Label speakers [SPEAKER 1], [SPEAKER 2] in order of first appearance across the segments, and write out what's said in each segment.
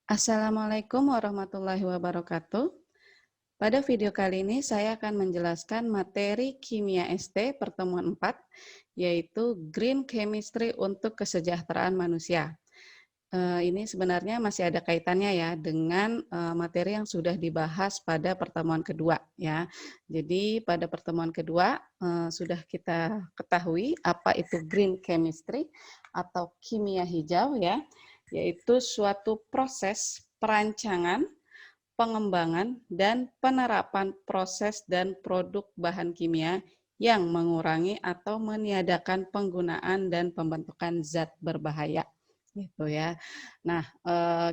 [SPEAKER 1] Assalamualaikum warahmatullahi wabarakatuh. Pada video kali ini saya akan menjelaskan materi kimia ST pertemuan 4, yaitu Green Chemistry untuk Kesejahteraan Manusia. Ini sebenarnya masih ada kaitannya ya dengan materi yang sudah dibahas pada pertemuan kedua ya. Jadi pada pertemuan kedua sudah kita ketahui apa itu Green Chemistry atau kimia hijau ya, yaitu suatu proses perancangan, pengembangan, dan penerapan proses dan produk bahan kimia yang mengurangi atau meniadakan penggunaan dan pembentukan zat berbahaya gitu ya. Nah,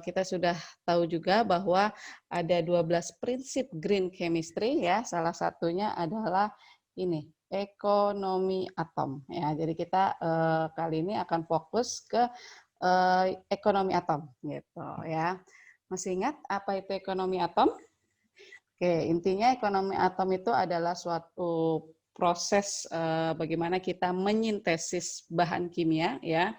[SPEAKER 1] kita sudah tahu juga bahwa ada 12 prinsip green chemistry ya. Salah satunya adalah ini, ekonomi atom ya. Jadi kita kali ini akan fokus ke ekonomi atom gitu ya. Masih ingat apa itu ekonomi atom? Oke, intinya ekonomi atom itu adalah suatu proses bagaimana kita menyintesis bahan kimia ya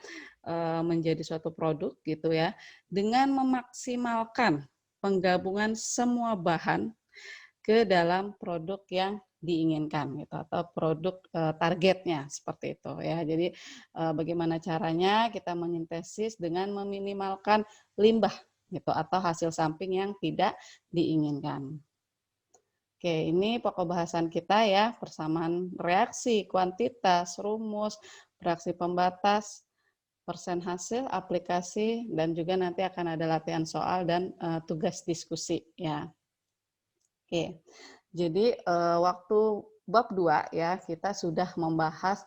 [SPEAKER 1] menjadi suatu produk gitu ya dengan memaksimalkan penggabungan semua bahan ke dalam produk yang diinginkan gitu atau produk targetnya seperti itu ya. Jadi bagaimana caranya kita menyintesis dengan meminimalkan limbah gitu atau hasil samping yang tidak diinginkan. Oke, ini pokok bahasan kita ya, persamaan reaksi, kuantitas, rumus, reaksi pembatas, persen hasil, aplikasi, dan juga nanti akan ada latihan soal dan tugas diskusi ya. Oke, jadi waktu bab 2 ya, kita sudah membahas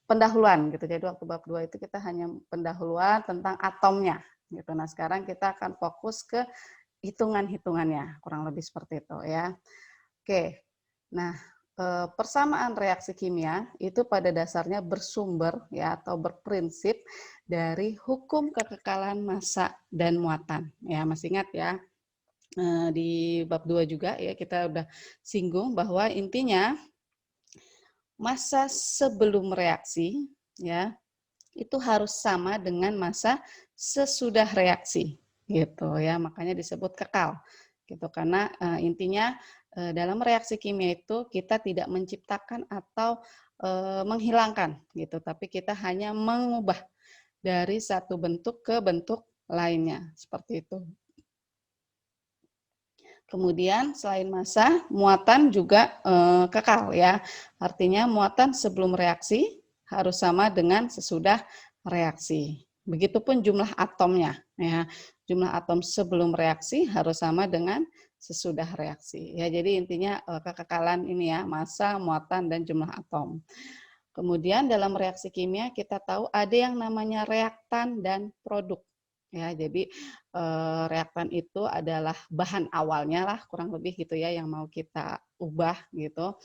[SPEAKER 1] pendahuluan gitu. Jadi waktu bab 2 itu kita hanya pendahuluan tentang atomnya gitu. Nah, sekarang kita akan fokus ke hitungan-hitungannya, kurang lebih seperti itu ya. Oke, nah persamaan reaksi kimia itu pada dasarnya bersumber ya atau berprinsip dari hukum kekekalan massa dan muatan. Ya, masih ingat ya di bab 2 juga ya kita udah singgung bahwa intinya massa sebelum reaksi ya itu harus sama dengan massa sesudah reaksi gitu ya, makanya disebut kekal gitu karena intinya dalam reaksi kimia itu kita tidak menciptakan atau menghilangkan gitu, tapi kita hanya mengubah dari satu bentuk ke bentuk lainnya seperti itu. Kemudian selain massa, muatan juga kekal ya. Artinya muatan sebelum reaksi harus sama dengan sesudah reaksi. Begitupun jumlah atomnya ya. Jumlah atom sebelum reaksi harus sama dengan sesudah reaksi. Ya, jadi intinya kekekalan ini ya, massa, muatan dan jumlah atom. Kemudian dalam reaksi kimia kita tahu ada yang namanya reaktan dan produk. Ya, jadi reaktan itu adalah bahan awalnya lah kurang lebih gitu ya yang mau kita ubah gitu.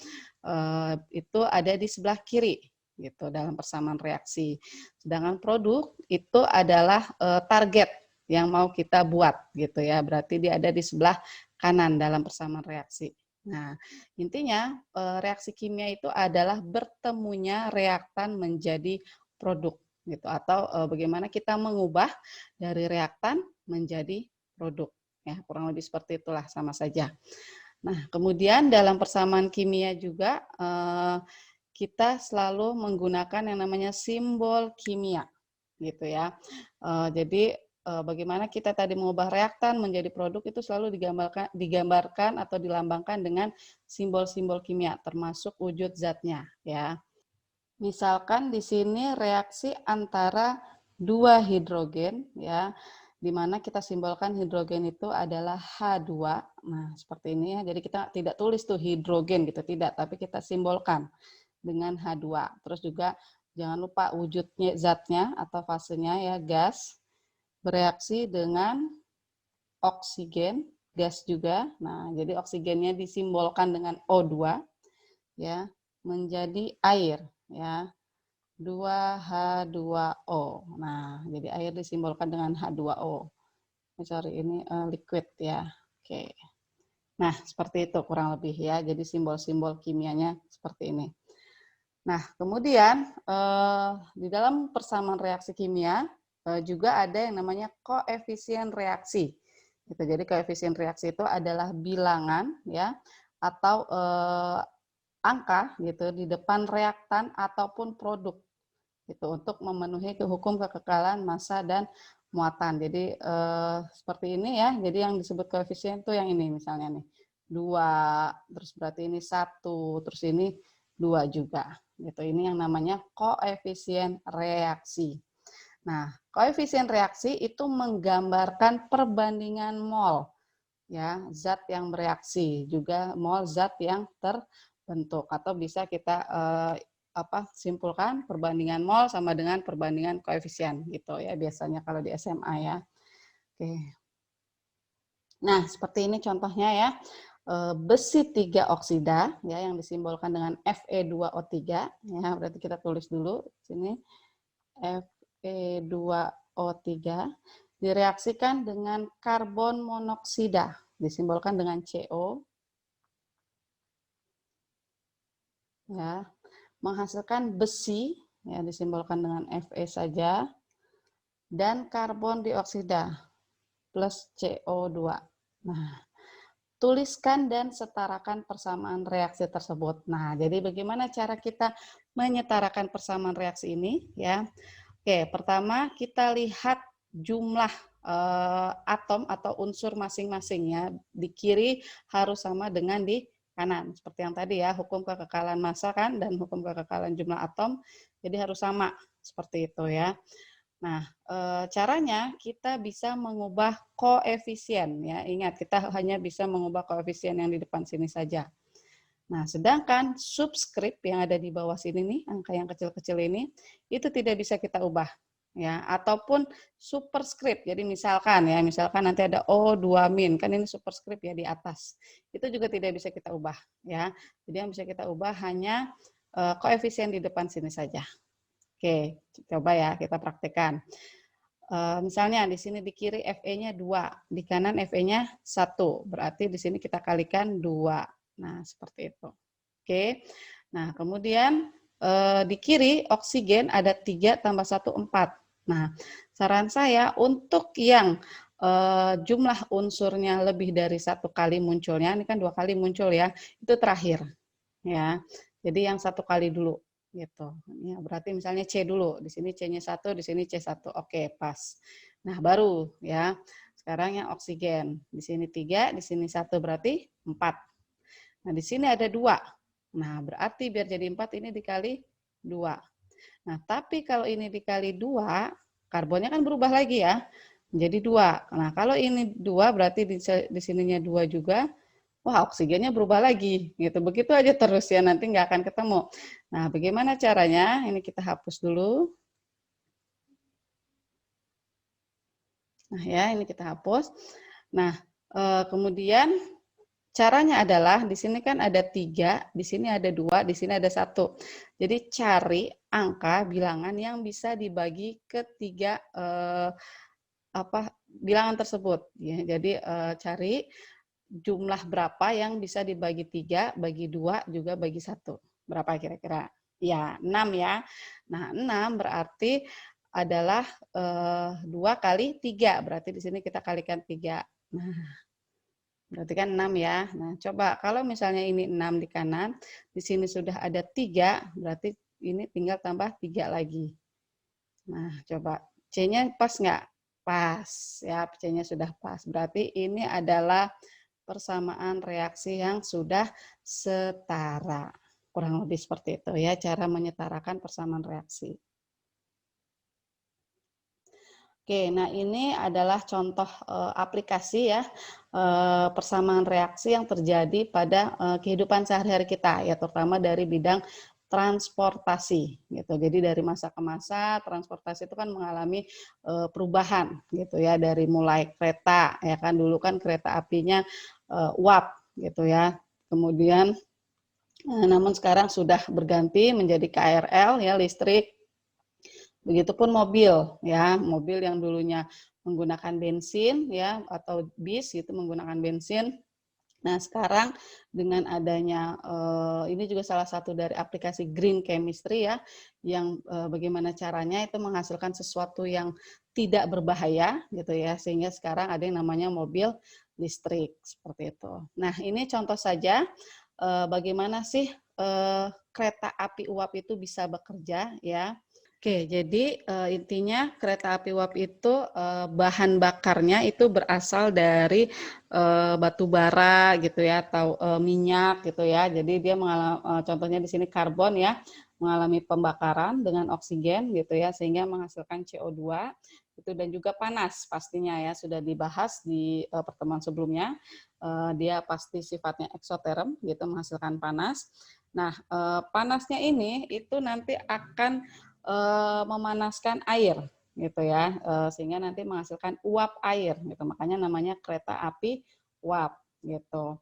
[SPEAKER 1] Itu ada di sebelah kiri gitu dalam persamaan reaksi. Sedangkan produk itu adalah target yang mau kita buat gitu ya. Berarti dia ada di sebelah kanan dalam persamaan reaksi. Nah, intinya reaksi kimia itu adalah bertemunya reaktan menjadi produk gitu atau bagaimana kita mengubah dari reaktan menjadi produk ya, kurang lebih seperti itulah, sama saja. Nah, kemudian dalam persamaan kimia juga kita selalu menggunakan yang namanya simbol kimia gitu ya. Jadi bagaimana kita tadi mengubah reaktan menjadi produk itu selalu digambarkan atau dilambangkan dengan simbol-simbol kimia termasuk wujud zatnya ya. Misalkan di sini reaksi antara dua hidrogen ya, di mana kita simbolkan hidrogen itu adalah H2. Nah, seperti ini ya. Jadi kita tidak tulis tuh hidrogen gitu, tidak, tapi kita simbolkan dengan H2. Terus juga jangan lupa wujudnya zatnya atau fasenya ya, gas bereaksi dengan oksigen, gas juga. Nah, jadi oksigennya disimbolkan dengan O2 ya, menjadi air ya. 2H2O. Nah, jadi air disimbolkan dengan H2O. Sorry, ini liquid ya. Oke. Nah, seperti itu kurang lebih ya. Jadi simbol-simbol kimianya seperti ini. Nah, kemudian di dalam persamaan reaksi kimia juga ada yang namanya koefisien reaksi. Gitu. Jadi koefisien reaksi itu adalah bilangan ya atau angka gitu di depan reaktan ataupun produk gitu untuk memenuhi hukum kekekalan massa dan muatan. Jadi seperti ini ya. Jadi yang disebut koefisien itu yang ini misalnya nih 2, terus berarti ini 1, terus ini 2 juga. Gitu. Ini yang namanya koefisien reaksi. Nah, koefisien reaksi itu menggambarkan perbandingan mol ya, zat yang bereaksi, juga mol zat yang terbentuk atau bisa kita simpulkan perbandingan mol sama dengan perbandingan koefisien gitu ya biasanya kalau di SMA ya. Oke. Nah, seperti ini contohnya ya. Besi 3 oksida ya yang disimbolkan dengan Fe2O3 ya, berarti kita tulis dulu sini Fe2O3 direaksikan dengan karbon monoksida disimbolkan dengan CO ya, menghasilkan besi ya disimbolkan dengan Fe saja dan karbon dioksida plus CO2. Nah, tuliskan dan setarakan persamaan reaksi tersebut. Nah, jadi bagaimana cara kita menyetarakan persamaan reaksi ini ya? Oke, pertama kita lihat jumlah atom atau unsur masing-masing ya. Di kiri harus sama dengan di kanan. Seperti yang tadi ya, hukum kekekalan massa kan dan hukum kekekalan jumlah atom. Jadi harus sama seperti itu ya. Nah, caranya kita bisa mengubah koefisien ya. Ingat, kita hanya bisa mengubah koefisien yang di depan sini saja. Nah, sedangkan subskrip yang ada di bawah sini nih, angka yang kecil-kecil ini, itu tidak bisa kita ubah. Ya, ataupun superskrip. Jadi misalkan nanti ada O2-, kan ini superskrip ya di atas. Itu juga tidak bisa kita ubah ya. Jadi yang bisa kita ubah hanya koefisien di depan sini saja. Oke, coba ya kita praktekkan. Misalnya di sini di kiri Fe-nya 2, di kanan Fe-nya 1. Berarti di sini kita kalikan 2. Nah, seperti itu. Oke. Nah, kemudian di kiri oksigen ada 3 tambah 1, 4. Nah, saran saya untuk yang jumlah unsurnya lebih dari 1 kali munculnya, ini kan 2 kali muncul ya, itu terakhir. Ya. Jadi yang 1 kali dulu gitu. Ya, berarti misalnya C dulu, di sini C-nya 1, di sini C1. Oke, pas. Nah, baru ya. Sekarang yang oksigen. Di sini 3, di sini 1 berarti 4. Nah, di sini ada 2. Nah, berarti biar jadi 4 ini dikali 2. Nah, tapi kalau ini dikali 2, karbonnya kan berubah lagi ya. Menjadi 2. Nah, kalau ini 2 berarti di sininya 2 juga. Wah, oksigennya berubah lagi gitu. Begitu aja terus ya, nanti nggak akan ketemu. Nah, bagaimana caranya? Ini kita hapus dulu. Nah, ya, ini kita hapus. Nah, kemudian caranya adalah di sini kan ada 3, di sini ada 2, di sini ada 1. Jadi cari angka bilangan yang bisa dibagi ke 3 bilangan tersebut. Ya, jadi cari jumlah berapa yang bisa dibagi 3, bagi 2, juga bagi 1. Berapa kira-kira? Ya, 6 ya. Nah, 6 berarti adalah 2 kali 3. Berarti di sini kita kalikan 3. Nah, berarti kan 6 ya. Nah, coba kalau misalnya ini 6 di kanan, di sini sudah ada 3, berarti ini tinggal tambah 3 lagi. Nah, coba C-nya pas nggak? Pas, ya, C-nya sudah pas. Berarti ini adalah persamaan reaksi yang sudah setara. Kurang lebih seperti itu ya, cara menyetarakan persamaan reaksi. Oke, nah ini adalah contoh aplikasi ya, persamaan reaksi yang terjadi pada kehidupan sehari-hari kita, ya terutama dari bidang transportasi gitu. Jadi dari masa ke masa transportasi itu kan mengalami perubahan gitu ya, dari mulai kereta ya kan, dulu kan kereta apinya uap gitu ya. Kemudian namun sekarang sudah berganti menjadi KRL ya, listrik. Begitupun mobil ya, mobil yang dulunya menggunakan bensin ya atau bis itu menggunakan bensin, Nah, sekarang dengan adanya ini juga salah satu dari aplikasi Green Chemistry ya, yang bagaimana caranya itu menghasilkan sesuatu yang tidak berbahaya gitu ya, sehingga sekarang ada yang namanya mobil listrik seperti itu. Nah, ini contoh saja bagaimana sih kereta api uap itu bisa bekerja ya. Oke, jadi intinya kereta api uap itu bahan bakarnya itu berasal dari batu bara gitu ya, atau minyak gitu ya. Jadi dia mengalami, contohnya di sini karbon ya, mengalami pembakaran dengan oksigen gitu ya, sehingga menghasilkan CO2 itu, dan juga panas pastinya ya, sudah dibahas di pertemuan sebelumnya. Dia pasti sifatnya eksoterm gitu, menghasilkan panas. Nah, panasnya ini itu nanti akan memanaskan air gitu ya, sehingga nanti menghasilkan uap air gitu, makanya namanya kereta api uap gitu.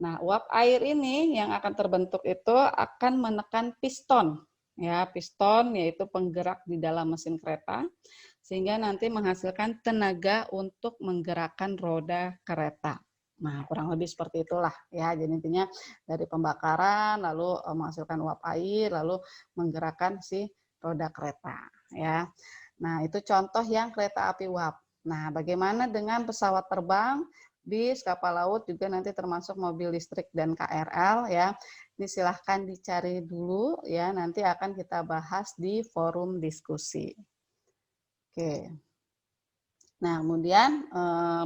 [SPEAKER 1] Nah, uap air ini yang akan terbentuk itu akan menekan piston ya, piston yaitu penggerak di dalam mesin kereta, sehingga nanti menghasilkan tenaga untuk menggerakkan roda kereta. Nah, kurang lebih seperti itulah ya. Jadi intinya dari pembakaran lalu menghasilkan uap air lalu menggerakkan si roda kereta ya. Nah, itu contoh yang kereta api uap. Nah, bagaimana dengan pesawat terbang, bis, kapal laut juga nanti termasuk mobil listrik dan KRL ya. Ini silahkan dicari dulu ya, nanti akan kita bahas di forum diskusi. Oke. Nah, kemudian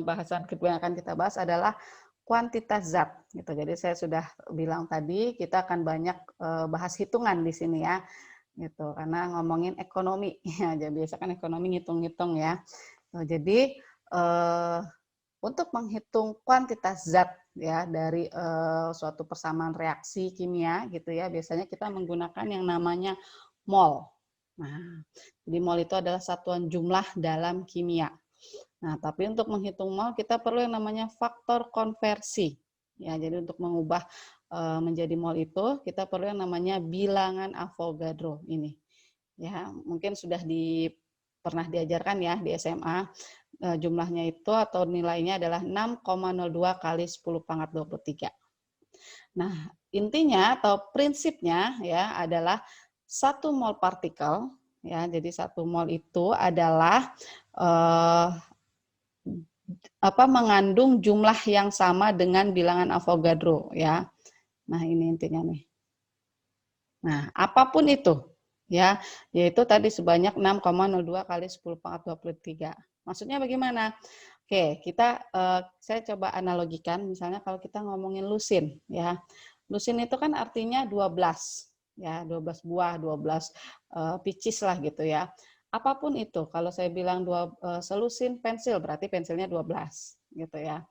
[SPEAKER 1] bahasan kedua yang akan kita bahas adalah kuantitas zat. Gitu. Jadi saya sudah bilang tadi kita akan banyak bahas hitungan di sini ya, gitu. Karena ngomongin ekonomi, ya, biasa kan ekonomi ngitung-ngitung ya. Jadi untuk menghitung kuantitas zat ya dari suatu persamaan reaksi kimia gitu ya, biasanya kita menggunakan yang namanya mol. Nah, jadi mol itu adalah satuan jumlah dalam kimia. Nah, tapi untuk menghitung mol kita perlu yang namanya faktor konversi. Ya, jadi untuk mengubah menjadi mol itu kita perlu yang namanya bilangan Avogadro ini. Ya, mungkin sudah pernah diajarkan ya di SMA. Jumlahnya itu atau nilainya adalah 6,02 kali 10 pangkat 23. Nah, intinya atau prinsipnya ya adalah 1 mol partikel ya. Jadi 1 mol itu adalah mengandung jumlah yang sama dengan bilangan Avogadro ya. Nah, ini intinya nih. Nah, apapun itu ya, yaitu tadi sebanyak 6,02 kali 10 pangkat 23. Maksudnya bagaimana? Oke, saya coba analogikan misalnya kalau kita ngomongin lusin ya. Lusin itu kan artinya 12 ya, 12 buah, 12 pieces lah gitu ya. Apapun itu, kalau saya bilang selusin pensil berarti pensilnya 12 gitu ya.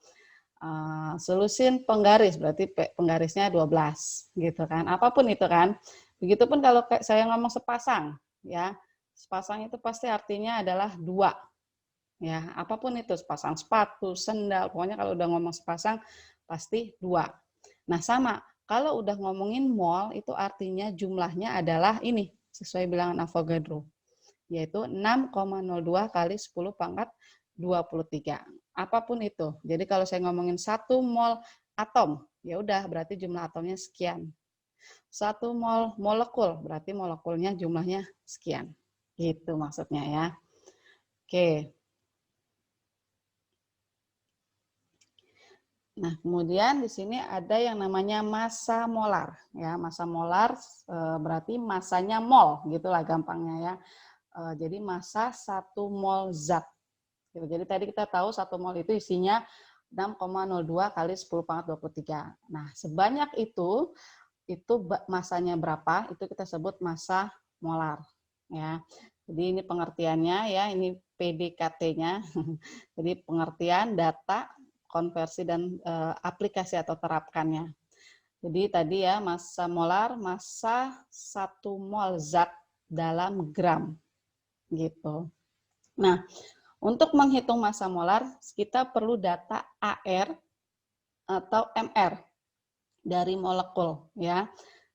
[SPEAKER 1] Selusin penggaris berarti penggarisnya 12 gitu kan. Apapun itu kan. Begitupun kalau saya ngomong sepasang ya. Sepasang itu pasti artinya adalah 2 ya, apapun itu, sepasang sepatu, sendal, pokoknya kalau udah ngomong sepasang pasti 2. Nah, sama, kalau udah ngomongin mol itu artinya jumlahnya adalah ini, sesuai bilangan Avogadro, yaitu 6,02 kali 10 pangkat 23. Apapun itu. Jadi kalau saya ngomongin 1 mol atom, ya udah berarti jumlah atomnya sekian. 1 mol molekul, berarti molekulnya jumlahnya sekian. Gitu maksudnya ya. Oke. Nah, kemudian di sini ada yang namanya massa molar. Ya, massa molar berarti massanya mol, gitulah gampangnya ya. Jadi massa 1 mol zat. Gitu. Jadi tadi kita tahu 1 mol itu isinya 6,02 kali 10 pangkat 23. Nah, sebanyak itu massanya berapa? Itu kita sebut massa molar. Ya. Jadi ini pengertiannya ya, ini PDKT-nya. Jadi pengertian, data, konversi dan aplikasi atau terapkannya. Jadi tadi ya massa molar, massa 1 mol zat dalam gram gitu. Nah, untuk menghitung massa molar kita perlu data AR atau MR dari molekul ya.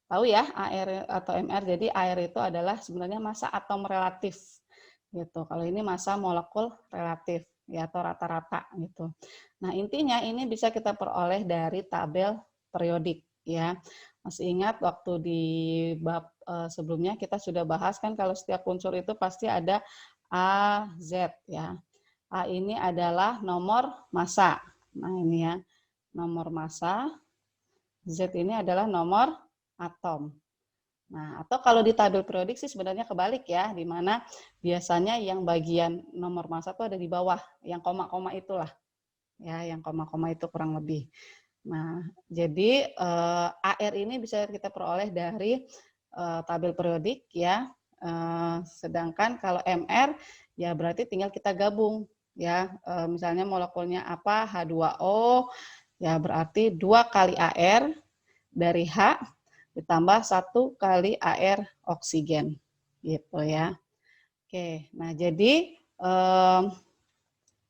[SPEAKER 1] Tahu ya AR atau MR. Jadi air itu adalah sebenarnya massa atom relatif gitu. Kalau ini massa molekul relatif ya, atau rata-rata gitu. Nah, intinya ini bisa kita peroleh dari tabel periodik ya. Masih ingat waktu di bab sebelumnya kita sudah bahas kan kalau setiap unsur itu pasti ada A, Z ya. A ini adalah nomor massa. Nah, ini ya, nomor massa. Z ini adalah nomor atom. Nah, atau kalau di tabel periodik sih sebenarnya kebalik ya, di mana biasanya yang bagian nomor massa itu ada di bawah, yang koma-koma itulah. Ya, yang koma-koma itu kurang lebih. Nah, jadi AR ini bisa kita peroleh dari tabel periodik ya. Sedangkan kalau MR ya berarti tinggal kita gabung ya. Misalnya molekulnya apa? H2O ya berarti 2 kali AR dari H ditambah 1 kali AR oksigen gitu ya. Oke, nah jadi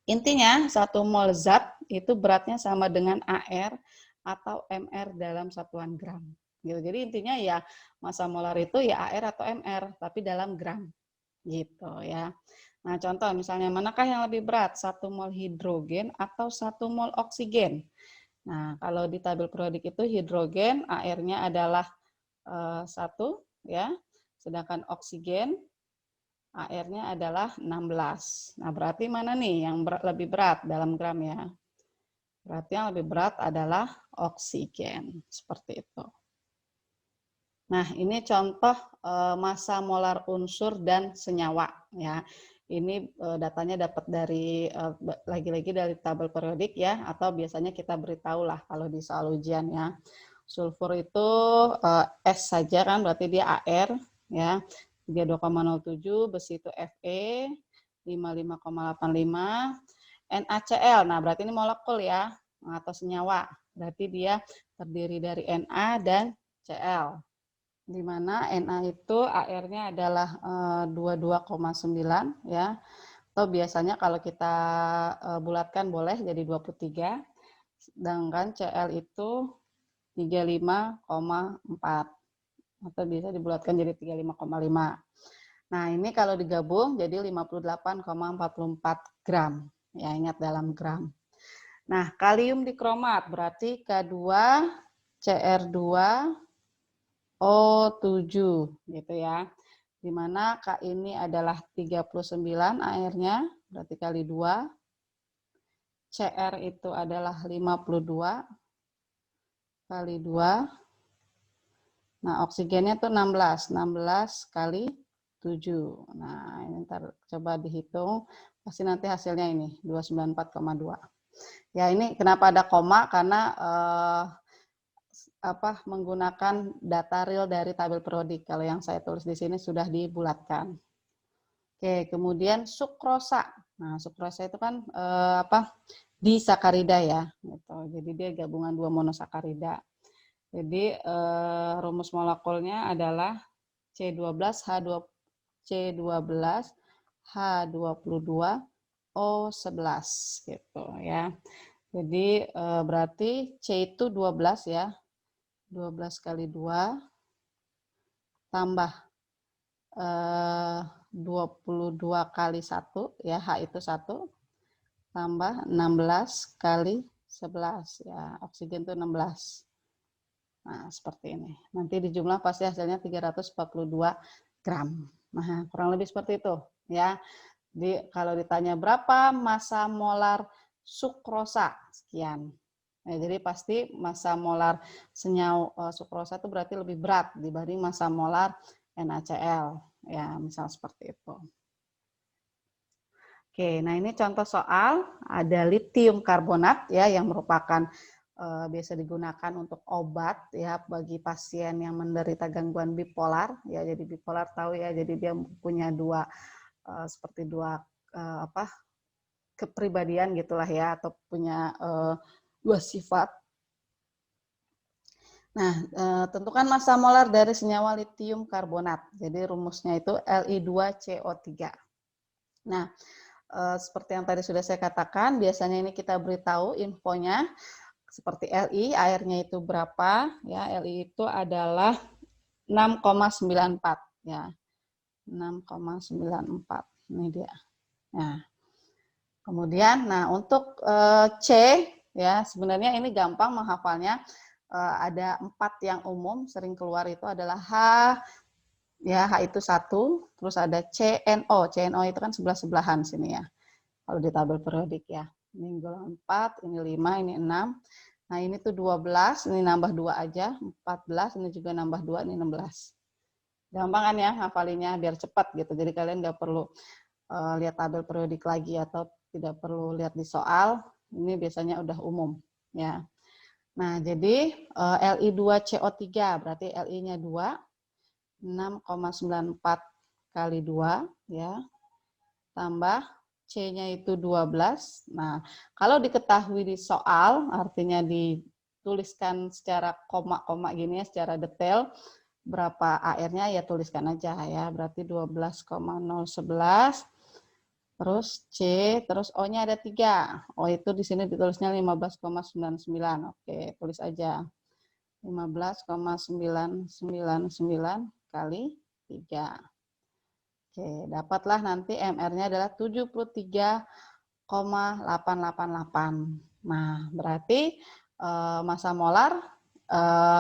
[SPEAKER 1] intinya 1 mol zat itu beratnya sama dengan AR atau MR dalam satuan gram. Gitu. Jadi intinya ya massa molar itu ya AR atau MR tapi dalam gram gitu ya. Nah, contoh misalnya manakah yang lebih berat? 1 mol hidrogen atau 1 mol oksigen? Nah, kalau di tabel periodik itu hidrogen AR-nya adalah 1 ya. Sedangkan oksigen AR-nya adalah 16. Nah, berarti mana nih yang lebih berat dalam gram ya? Berarti yang lebih berat adalah oksigen. Seperti itu. Nah, ini contoh massa molar unsur dan senyawa ya. Ini datanya dapat dari lagi-lagi dari tabel periodik ya, atau biasanya kita beritahu lah kalau di soal ujian ya. Sulfur itu S saja kan, berarti dia AR ya. 32,07, besi itu Fe 55,85, NaCl. Nah, berarti ini molekul ya atau senyawa. Berarti dia terdiri dari Na dan Cl. Di mana Na itu AR-nya adalah 22,9 ya. Atau biasanya kalau kita bulatkan boleh jadi 23. Sedangkan Cl itu 35,4 atau bisa dibulatkan jadi 35,5. Nah, ini kalau digabung jadi 58,44 gram. Ya, ingat dalam gram. Nah, kalium dikromat berarti K2CR2 O7 gitu ya. Di mana K ini adalah 39 airnya, berarti kali 2. CR itu adalah 52 kali 2. Nah, oksigennya tuh 16. 16 kali 7. Nah, ini ntar coba dihitung. Pasti nanti hasilnya ini, 294,2. Ya, ini kenapa ada koma? Karena menggunakan data real dari tabel periodik. Kalau yang saya tulis di sini sudah dibulatkan. Oke, kemudian sukrosa. Nah, sukrosa itu kan disakarida ya, gitu. Jadi dia gabungan 2 monosakarida. Jadi rumus molekulnya adalah C12H22O11 gitu ya. Jadi berarti C itu 12 ya. 12 kali 2 tambah 22 kali 1 ya, H itu 1 tambah 16 kali 11 ya, oksigen itu 16. Nah, seperti ini. Nanti dijumlah pasti hasilnya 342 gram. Nah, kurang lebih seperti itu ya. Kalau ditanya berapa massa molar sukrosa, sekian. Nah, jadi pasti massa molar senyawa sukrosa itu berarti lebih berat dibanding massa molar NaCl. Ya, misal seperti itu. Oke, nah ini contoh soal ada litium karbonat ya yang merupakan biasa digunakan untuk obat ya bagi pasien yang menderita gangguan bipolar ya. Jadi bipolar tahu ya, jadi dia punya seperti dua kepribadian gitulah ya, atau punya 2 sifat. Nah, tentukan massa molar dari senyawa litium karbonat. Jadi rumusnya itu Li2CO3. Nah, seperti yang tadi sudah saya katakan, biasanya ini kita beritahu infonya seperti Li, airnya itu berapa? Ya, Li itu adalah 6,94 ya. 6,94. Ini dia. Nah, Kemudian, nah untuk C, ya sebenarnya ini gampang menghafalnya. Ada 4 yang umum sering keluar itu adalah H, ya H itu 1, terus ada CNO. CNO itu kan sebelah-sebelahan sini ya. Kalau di tabel periodik ya. Ini golongan 4, ini 5, ini 6. Nah ini tuh 12, ini nambah 2 aja. 14, ini juga nambah 2, ini 16. Gampang kan ya hafalinnya biar cepat gitu. Jadi kalian nggak perlu lihat tabel periodik lagi atau tidak perlu lihat di soal. Ini biasanya udah umum ya. Nah, jadi Li2CO3 berarti Li-nya 2, 6,94 kali 2 ya. Tambah C-nya itu 12. Nah, kalau diketahui di soal, artinya dituliskan secara koma-koma gini ya, secara detail, berapa AR-nya ya tuliskan aja ya. Berarti 12,011. Terus C, terus O-nya ada 3. O itu di sini ditulisnya 15,99. Oke, tulis aja. 15,999 kali 3. Oke, dapatlah nanti MR-nya adalah 73,888. Nah, berarti massa molar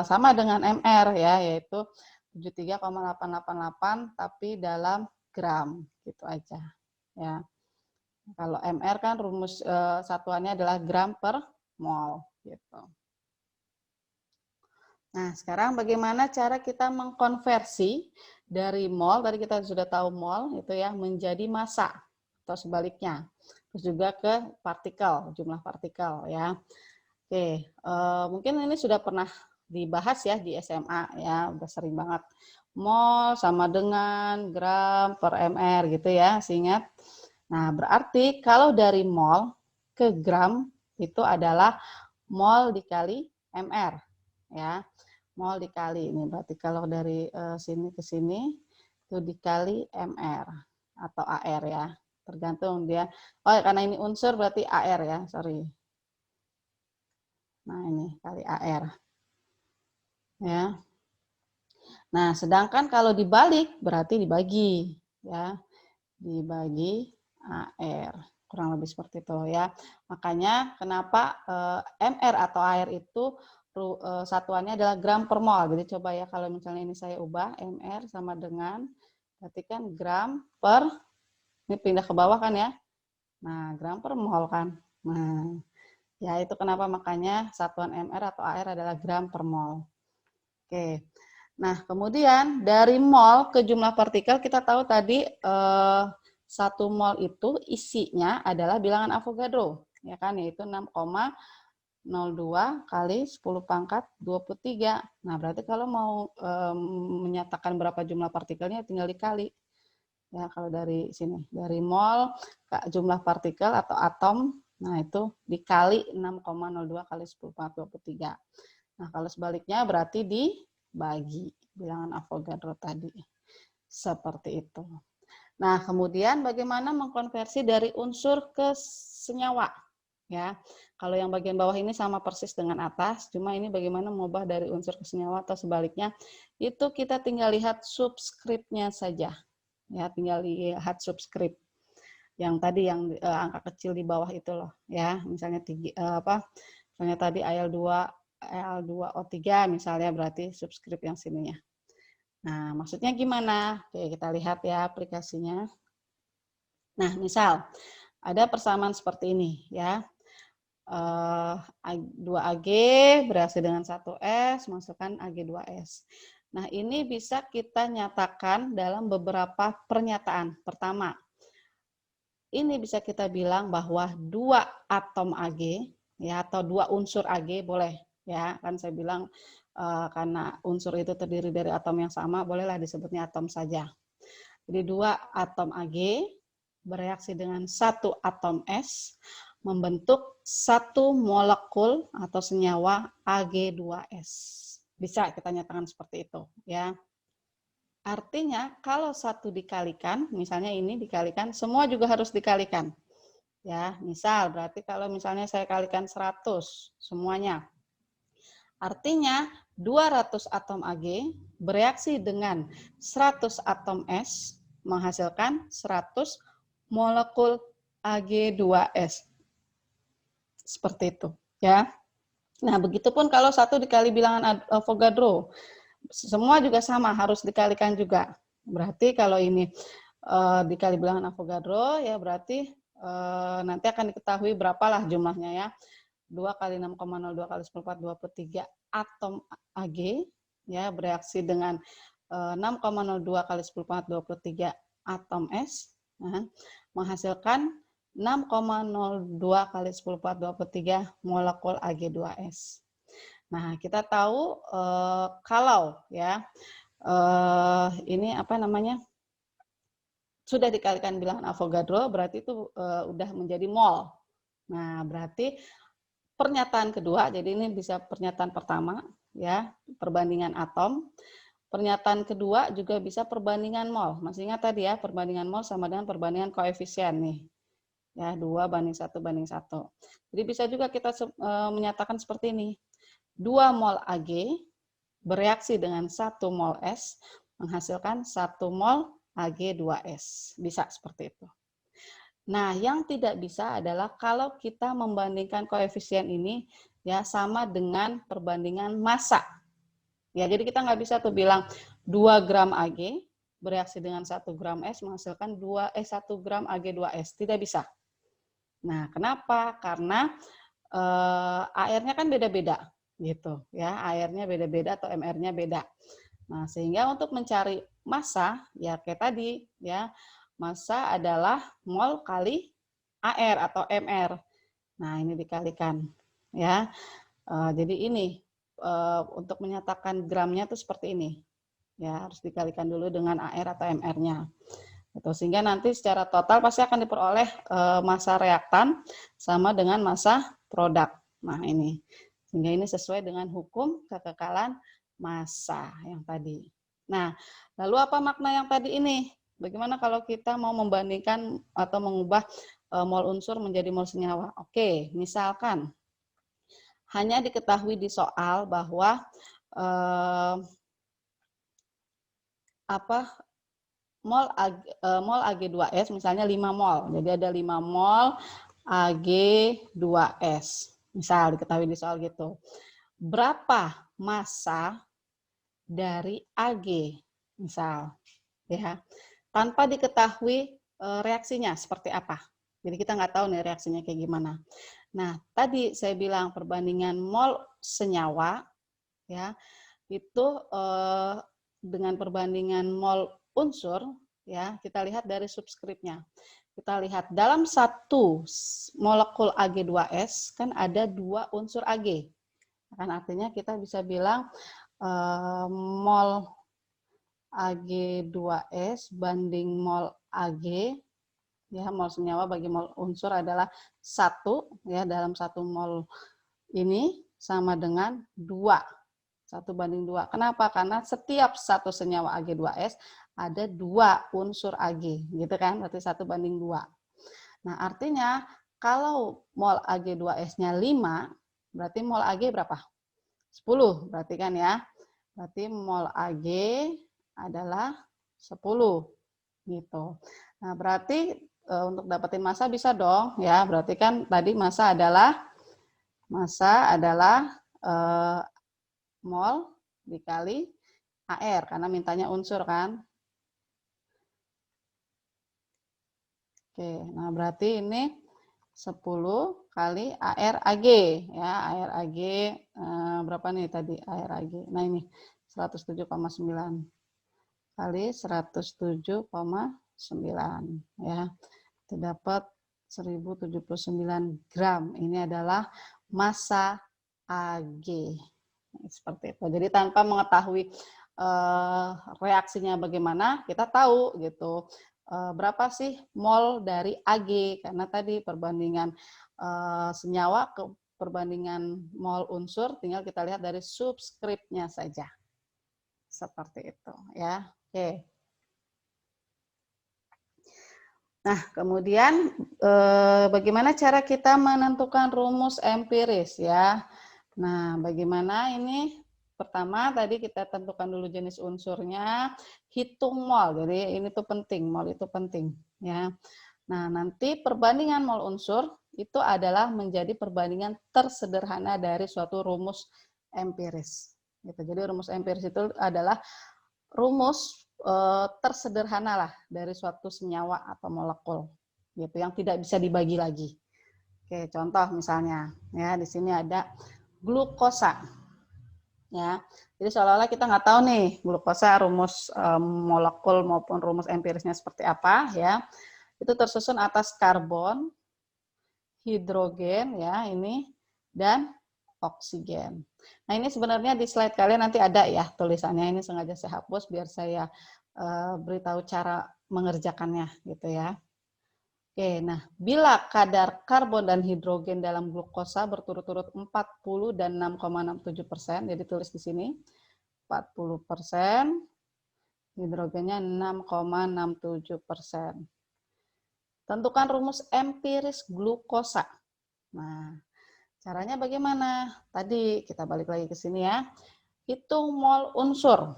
[SPEAKER 1] sama dengan MR ya, yaitu 73,888 tapi dalam gram, gitu aja. Ya. Kalau MR kan rumus satuannya adalah gram per mol gitu. Nah, sekarang bagaimana cara kita mengkonversi dari mol, tadi kita sudah tahu mol itu ya, menjadi massa atau sebaliknya. Terus juga ke partikel, jumlah partikel ya. Oke, mungkin ini sudah pernah dibahas ya di SMA ya, udah sering banget. Mol sama dengan gram per mr gitu ya, ingat. Nah, berarti kalau dari mol ke gram itu adalah mol dikali mr ya. Mol dikali ini berarti kalau dari sini ke sini itu dikali mr atau ar ya. Tergantung dia. Oh, karena ini unsur berarti ar ya, sorry. Nah, ini kali ar. Ya. Nah, sedangkan kalau dibalik berarti dibagi ya. Dibagi AR. Kurang lebih seperti itu ya. Makanya kenapa MR atau AR itu satuannya adalah gram per mol. Jadi coba ya kalau misalnya ini saya ubah MR sama dengan berarti kan gram per, ini pindah ke bawah kan ya. Nah, gram per mol kan. Nah, ya itu kenapa makanya satuan MR atau AR adalah gram per mol. Oke. Nah, kemudian dari mol ke jumlah partikel kita tahu tadi 1 mol itu isinya adalah bilangan Avogadro, ya kan, yaitu 6,02 kali 10 pangkat 23. Nah, berarti kalau mau menyatakan berapa jumlah partikelnya tinggal dikali. Ya, kalau dari sini, dari mol ke jumlah partikel atau atom, nah itu dikali 6,02 kali 10 pangkat 23. Nah, kalau sebaliknya berarti dibagi bilangan Avogadro tadi. Seperti itu. Nah, kemudian bagaimana mengkonversi dari unsur ke senyawa? Ya, kalau yang bagian bawah ini sama persis dengan atas, cuma ini bagaimana mengubah dari unsur ke senyawa atau sebaliknya, itu kita tinggal lihat subskripnya saja. Ya, tinggal lihat subskrip. Yang tadi yang angka kecil di bawah itu loh, ya. Misalnya misalnya tadi Al2O3 misalnya berarti subskrip yang sininya. Nah, maksudnya gimana? Oke, kita lihat ya aplikasinya. Nah, misal ada persamaan seperti ini ya. 2Ag bereaksi dengan 1S, masukkan Ag2S. Nah, ini bisa kita nyatakan dalam beberapa pernyataan. Pertama, ini bisa kita bilang bahwa 2 atom Ag ya atau 2 unsur Ag boleh ya. Kan saya bilang karena unsur itu terdiri dari atom yang sama, bolehlah disebutnya atom saja. Jadi 2 atom Ag bereaksi dengan 1 atom S membentuk 1 molekul atau senyawa Ag2S. Bisa kita nyatakan seperti itu ya. Artinya kalau 1 dikalikan, misalnya ini dikalikan, semua juga harus dikalikan. Ya, misal berarti kalau misalnya saya kalikan 100 semuanya. Artinya 200 atom Ag bereaksi dengan 100 atom S menghasilkan 100 molekul Ag2S. Seperti itu, ya. Nah, begitupun kalau 1 dikali bilangan Avogadro, semua juga sama, harus dikalikan juga. Berarti kalau ini dikali bilangan Avogadro, ya berarti nanti akan diketahui berapalah jumlahnya ya. 2 kali 6,02 kali 10 4, 23 atom Ag, ya bereaksi dengan 6,02 kali 10 4, 23 atom S, nah, menghasilkan 6,02 kali 10 4, 23 molekul Ag2S. Nah, kita tahu kalau ya ini apa namanya, sudah dikalikan bilangan Avogadro, berarti itu udah menjadi mol. Nah, berarti pernyataan kedua, jadi ini bisa pernyataan pertama, ya, perbandingan atom. Pernyataan kedua juga bisa perbandingan mol. Masih ingat tadi ya, perbandingan mol sama dengan perbandingan koefisien nih. Ya, 2 banding 1 banding 1. Jadi bisa juga kita menyatakan seperti ini. 2 mol Ag bereaksi dengan 1 mol S menghasilkan 1 mol Ag2S. Bisa seperti itu. Nah, yang tidak bisa adalah kalau kita membandingkan koefisien ini ya sama dengan perbandingan massa. Ya, jadi kita nggak bisa tuh bilang 2 gram Ag bereaksi dengan 1 gram S menghasilkan 1 gram Ag2S. Tidak bisa. Nah, kenapa? Karena AR-nya kan beda-beda gitu ya, AR-nya beda-beda atau MR-nya beda. Nah, sehingga untuk mencari massa ya kayak tadi ya, massa adalah mol kali AR atau MR. Nah, ini dikalikan ya. Jadi ini untuk menyatakan gramnya itu seperti ini. Ya, harus dikalikan dulu dengan AR atau MR-nya. Gitu. Sehingga nanti secara total pasti akan diperoleh massa reaktan sama dengan massa produk. Nah, ini. Sehingga ini sesuai dengan hukum kekekalan massa yang tadi. Nah, lalu apa makna yang tadi ini? Bagaimana kalau kita mau membandingkan atau mengubah mol unsur menjadi mol senyawa? Oke, misalkan hanya diketahui di soal bahwa mol Ag2S misalnya 5 mol. Jadi ada 5 mol Ag2S. Misal diketahui di soal gitu. Berapa massa dari Ag? Misal ya. Tanpa diketahui reaksinya seperti apa. Jadi kita nggak tahu nih reaksinya kayak gimana. Nah, tadi saya bilang perbandingan mol senyawa ya, itu dengan perbandingan mol unsur ya, kita lihat dari subskripnya. Kita lihat dalam satu molekul Ag2S kan ada 2 unsur Ag. Kan artinya kita bisa bilang mol Ag2S banding mol Ag ya, mol senyawa bagi mol unsur adalah 1 ya, dalam 1 mol ini sama dengan 2. 1/2. Kenapa? Karena setiap satu senyawa Ag2S ada 2 unsur Ag, gitu kan? Berarti 1/2. Nah, artinya kalau mol Ag2S-nya 5, berarti mol Ag berapa? 10, berarti kan ya. Berarti mol Ag adalah 10, gitu. Nah, berarti untuk dapetin massa bisa dong, ya. Berarti kan tadi massa adalah mol dikali AR, karena mintanya unsur kan. Oke, nah berarti ini 10 kali AR Ag, ya, AR Ag berapa nih tadi AR Ag? Nah ini 107,9 kali 107,9 ya. Itu dapat 1079 gram. Ini adalah massa Ag. Seperti itu. Jadi tanpa mengetahui reaksinya bagaimana, kita tahu gitu berapa sih mol dari Ag, karena tadi perbandingan senyawa ke perbandingan mol unsur tinggal kita lihat dari subskripnya saja. Seperti itu ya. Oke. Nah, kemudian bagaimana cara kita menentukan rumus empiris ya. Nah, bagaimana ini? Pertama tadi kita tentukan dulu jenis unsurnya, hitung mol. Jadi ini tuh penting, mol itu penting ya. Nah, nanti perbandingan mol unsur itu adalah menjadi perbandingan tersederhana dari suatu rumus empiris. Gitu. Jadi rumus empiris itu adalah rumus tersederhana lah dari suatu senyawa atau molekul, gitu, yang tidak bisa dibagi lagi. Oke, contoh misalnya, ya di sini ada glukosa. Ya, jadi seolah-olah kita nggak tahu nih glukosa rumus molekul maupun rumus empirisnya seperti apa, ya. Itu tersusun atas karbon, hidrogen ya ini, dan oksigen. Nah ini sebenarnya di slide kalian nanti ada ya tulisannya, ini sengaja saya hapus biar saya beritahu cara mengerjakannya gitu ya. Oke, nah bila kadar karbon dan hidrogen dalam glukosa berturut-turut 40 dan 6,67%, jadi tulis di sini 40%, hidrogennya 6,67%. Tentukan rumus empiris glukosa. Nah, caranya bagaimana? Tadi kita balik lagi ke sini ya. Hitung mol unsur.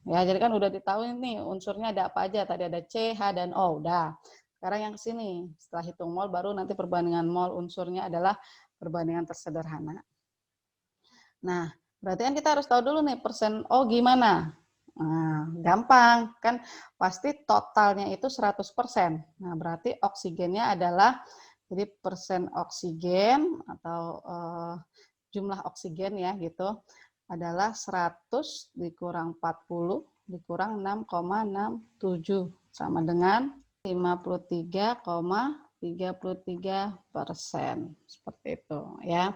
[SPEAKER 1] Ya, jadi kan udah ditahu nih unsurnya ada apa aja. Tadi ada C, H, dan O. Udah. Sekarang yang ke sini. Setelah hitung mol, baru nanti perbandingan mol unsurnya adalah perbandingan tersederhana. Nah, berarti kan kita harus tahu dulu nih persen O gimana. Nah, gampang. Kan pasti totalnya itu 100%. Nah, berarti oksigennya adalah, jadi persen oksigen atau jumlah oksigen ya gitu, adalah 100 dikurang 40 dikurang 6,67 sama dengan 53,33%. Seperti itu ya.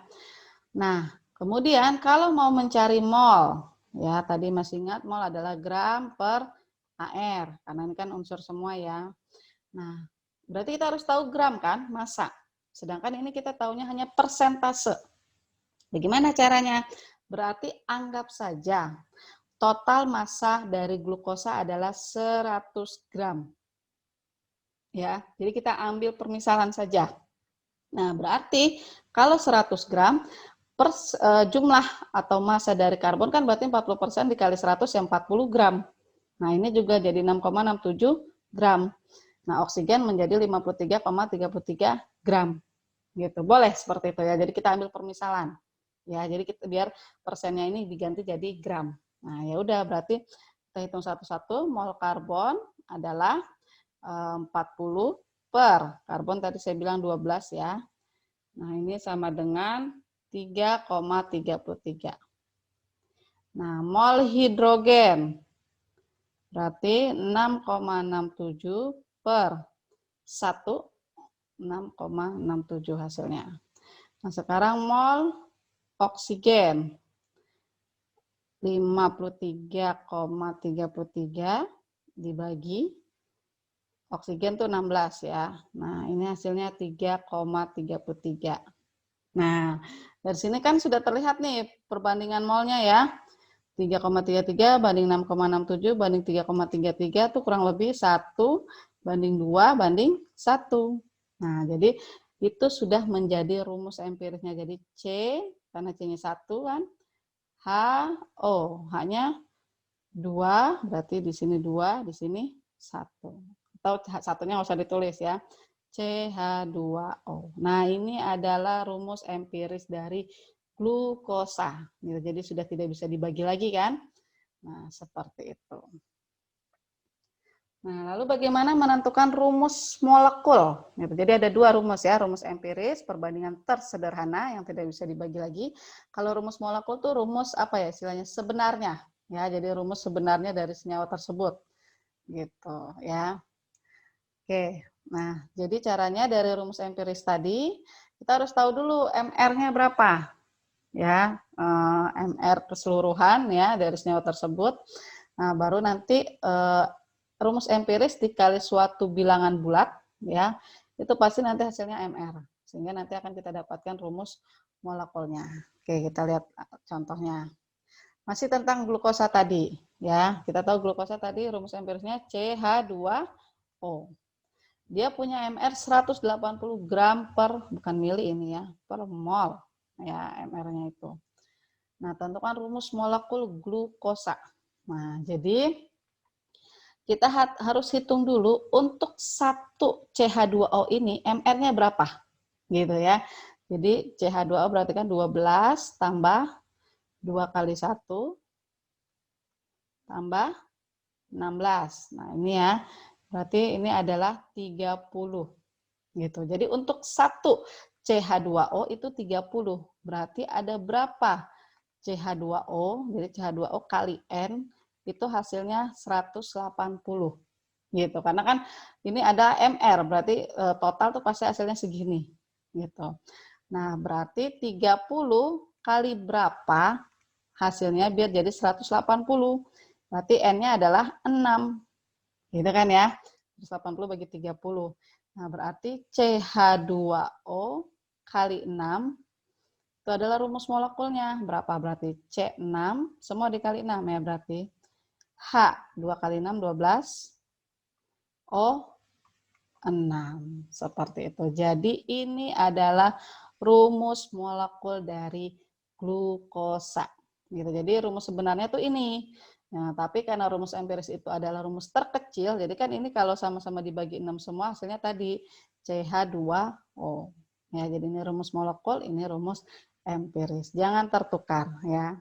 [SPEAKER 1] Nah, kemudian kalau mau mencari mol, ya tadi masih ingat mol adalah gram per AR, karena ini kan unsur semua ya. Nah, berarti kita harus tahu gram kan, massa. Sedangkan ini kita tahunya hanya persentase. Bagaimana caranya? Berarti anggap saja total massa dari glukosa adalah 100 gram. Ya, jadi kita ambil permisalan saja. Nah, berarti kalau 100 gram per jumlah atau massa dari karbon kan berarti 40% dikali 100 yang 40 gram. Nah, ini juga jadi 6,67 gram. Nah, oksigen menjadi 53,33 gram. Gitu. Boleh seperti itu ya. Jadi kita ambil permisalan. Ya, jadi kita biar persennya ini diganti jadi gram. Nah, ya udah berarti kita hitung satu-satu. Mol karbon adalah 40 per karbon tadi saya bilang 12 ya. Nah, ini sama dengan 3,33. Nah, mol hidrogen berarti 6,67 per 1, 6,67 hasilnya. Nah, sekarang mol oksigen 53,33 dibagi oksigen tuh 16 ya. Nah, ini hasilnya 3,33. Nah, dari sini kan sudah terlihat nih perbandingan molnya ya. 3,33 banding 6,67 banding 3,33 itu kurang lebih 1 banding 2 banding 1. Nah, jadi itu sudah menjadi rumus empirisnya. Jadi C, karena C-nya 1 kan, H, O. H-nya 2, berarti di sini 2, di sini 1. Atau satunya nggak usah ditulis ya. CH2O. Nah, ini adalah rumus empiris dari glukosa. Jadi sudah tidak bisa dibagi lagi kan? Nah, seperti itu. Nah, lalu bagaimana menentukan rumus molekul? Jadi ada dua rumus ya, rumus empiris, perbandingan tersederhana yang tidak bisa dibagi lagi. Kalau rumus molekul tuh rumus apa ya istilahnya? Sebenarnya. Ya, jadi rumus sebenarnya dari senyawa tersebut. Gitu ya. Oke. Nah, jadi caranya dari rumus empiris tadi, kita harus tahu dulu MR-nya berapa. Ya, MR keseluruhan ya dari senyawa tersebut. Nah, baru nanti rumus empiris dikali suatu bilangan bulat ya, itu pasti nanti hasilnya MR. Sehingga nanti akan kita dapatkan rumus molekulnya. Oke, kita lihat contohnya. Masih tentang glukosa tadi ya. Kita tahu glukosa tadi rumus empirisnya CH2O. Dia punya MR 180 gram per, bukan mili ini ya, per mol. Ya, MR-nya itu. Nah, tentukan rumus molekul glukosa. Nah, jadi kita harus hitung dulu untuk satu CH2O ini MR-nya berapa, gitu ya. Jadi CH2O berarti kan 12 tambah 2 kali 1 tambah 16. Nah, ini ya. Berarti ini adalah 30 gitu. Jadi untuk satu CH2O itu 30. Berarti ada berapa CH2O? Jadi CH2O kali N itu hasilnya 180 gitu. Karena kan ini ada MR, berarti total tuh pasti hasilnya segini gitu. Nah, berarti 30 kali berapa hasilnya biar jadi 180. Berarti N-nya adalah 6. Gitu kan ya. 180 bagi 30. Nah, berarti CH2O kali 6 itu adalah rumus molekulnya. Berapa berarti? C6 semua dikali 6 ya berarti. H 2 kali 6 12. O 6. Seperti itu. Jadi ini adalah rumus molekul dari glukosa. Gitu. Jadi rumus sebenarnya tuh ini. Nah, tapi karena rumus empiris itu adalah rumus terkecil, jadi kan ini kalau sama-sama dibagi 6 semua hasilnya tadi CH2O. Ya, jadi ini rumus molekul, ini rumus empiris. Jangan tertukar ya.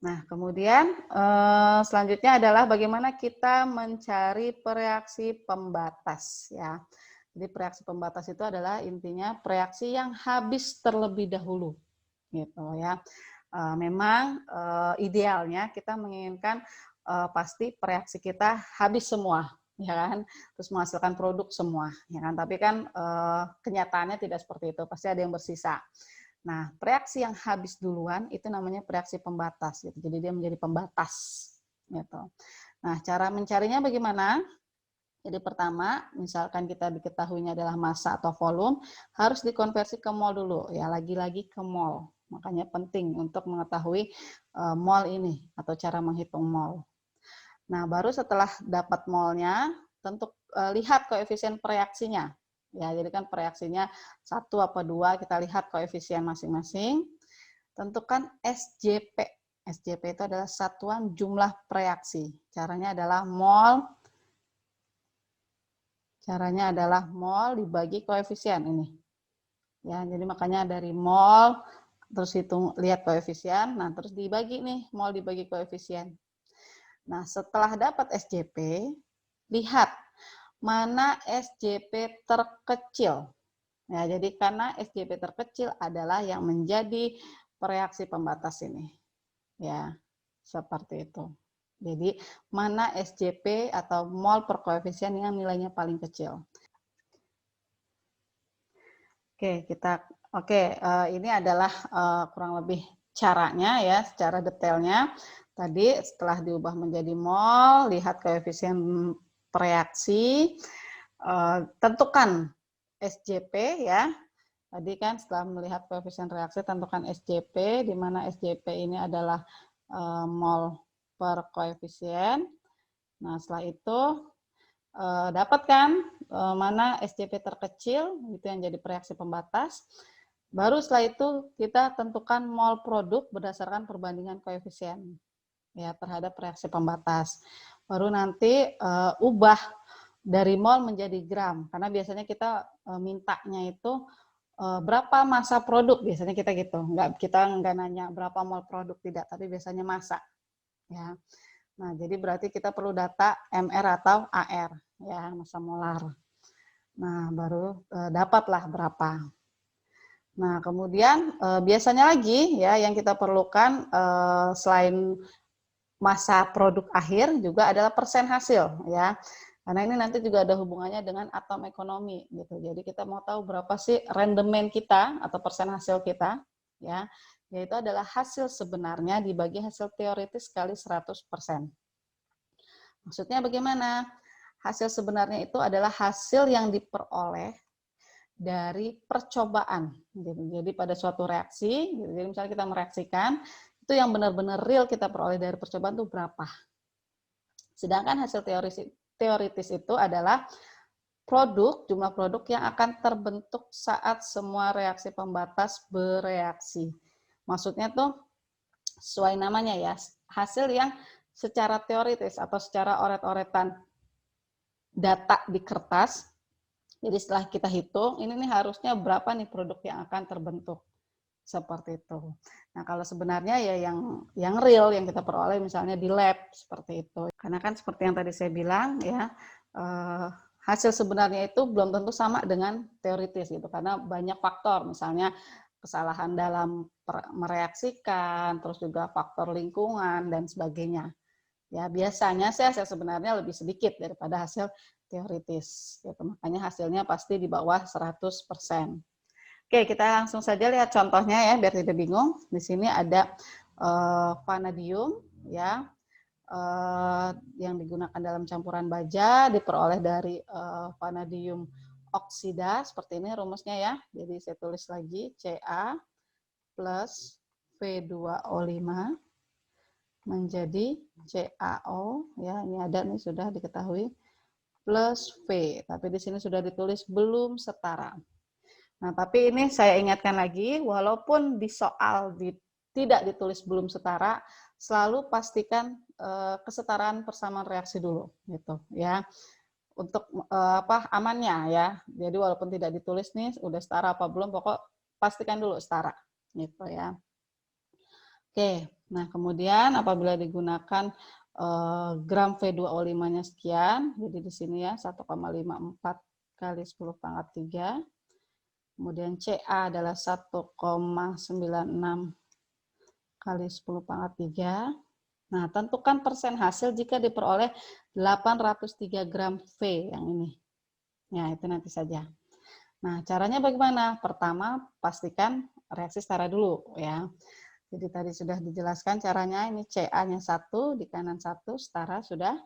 [SPEAKER 1] Nah, kemudian selanjutnya adalah bagaimana kita mencari reaksi pembatas ya. Jadi reaksi pembatas itu adalah intinya reaksi yang habis terlebih dahulu gitu ya. Memang idealnya kita menginginkan pasti reaksi kita habis semua ya kan, terus menghasilkan produk semua ya kan, tapi kan kenyataannya tidak seperti itu, pasti ada yang bersisa. Nah, reaksi yang habis duluan itu namanya reaksi pembatas gitu. Jadi dia menjadi pembatas gitu. Nah, cara mencarinya bagaimana? Jadi pertama, misalkan kita diketahuinya adalah massa atau volume, harus dikonversi ke mol dulu ya, lagi-lagi ke mol. Makanya penting untuk mengetahui mol ini atau cara menghitung mol. Nah, baru setelah dapat molnya, tentu lihat koefisien reaksinya. Ya, jadi kan reaksinya 1 apa 2, kita lihat koefisien masing-masing. Tentukan SJP. SJP itu adalah satuan jumlah reaksi. Caranya adalah mol dibagi koefisien ini. Ya, jadi makanya dari mol terus lihat koefisien, nah terus dibagi nih, mol dibagi koefisien. Nah, setelah dapat SJP, lihat mana SJP terkecil. Ya, jadi karena SJP terkecil adalah yang menjadi reaksi pembatas ini. Ya, seperti itu. Jadi mana SJP atau mol per koefisien yang nilainya paling kecil. Ini adalah kurang lebih caranya ya, secara detailnya. Tadi setelah diubah menjadi mol, lihat koefisien reaksi, tentukan SJP ya. Tadi kan setelah melihat koefisien reaksi, tentukan SJP, di mana SJP ini adalah mol per koefisien. Nah, setelah itu dapatkan mana SJP terkecil, itu yang jadi reaksi pembatas. Baru setelah itu kita tentukan mol produk berdasarkan perbandingan koefisien ya terhadap reaksi pembatas. Baru nanti ubah dari mol menjadi gram, karena biasanya kita mintanya itu berapa massa produk, biasanya kita gitu. Kita nggak nanya berapa mol produk, tidak, tapi biasanya massa. Ya. Nah, jadi berarti kita perlu data MR atau AR, ya, massa molar. Nah, baru dapatlah berapa. Nah, kemudian biasanya lagi ya yang kita perlukan selain massa produk akhir juga adalah persen hasil ya. Karena ini nanti juga ada hubungannya dengan atom ekonomi gitu. Jadi kita mau tahu berapa sih rendemen kita atau persen hasil kita ya. Yaitu adalah hasil sebenarnya dibagi hasil teoritis kali 100%. Maksudnya bagaimana? Hasil sebenarnya itu adalah hasil yang diperoleh dari percobaan. Jadi pada suatu reaksi, jadi misalnya kita mereaksikan, itu yang benar-benar real kita peroleh dari percobaan itu berapa. Sedangkan hasil teoritis itu adalah jumlah produk yang akan terbentuk saat semua reaksi pembatas bereaksi. Maksudnya tuh sesuai namanya ya, hasil yang secara teoritis atau secara oret-oretan data di kertas. Jadi setelah kita hitung, ini nih harusnya berapa nih produk yang akan terbentuk. Seperti itu. Nah, kalau sebenarnya ya yang real yang kita peroleh misalnya di lab seperti itu. Karena kan seperti yang tadi saya bilang ya, hasil sebenarnya itu belum tentu sama dengan teoritis gitu. Karena banyak faktor, misalnya kesalahan dalam mereaksikan, terus juga faktor lingkungan dan sebagainya. Ya, biasanya sih hasil sebenarnya lebih sedikit daripada hasil teoritis. Gitu. Makanya hasilnya pasti di bawah 100%. Oke, kita langsung saja lihat contohnya ya, biar tidak bingung. Di sini ada vanadium ya, yang digunakan dalam campuran baja, diperoleh dari vanadium oksida, seperti ini rumusnya ya. Jadi saya tulis lagi, Ca plus V2O5 menjadi CaO, ya ini ada nih sudah diketahui, plus V, tapi di sini sudah ditulis belum setara. Nah, tapi ini saya ingatkan lagi, walaupun di soal tidak ditulis belum setara, selalu pastikan kesetaraan persamaan reaksi dulu, gitu ya. Untuk amannya ya. Jadi walaupun tidak ditulis nih udah setara apa belum, pokok pastikan dulu setara, gitu ya. Oke, nah kemudian apabila digunakan gram V2O5-nya sekian, jadi di sini ya 1,54 kali 10 pangkat 3. Kemudian Ca adalah 1,96 kali 10 pangkat 3. Nah, tentukan persen hasil jika diperoleh 803 gram V yang ini. Ya, itu nanti saja. Nah, caranya bagaimana? Pertama, pastikan reaksi setara dulu ya. Jadi tadi sudah dijelaskan caranya, ini Ca-nya 1, di kanan 1, setara sudah.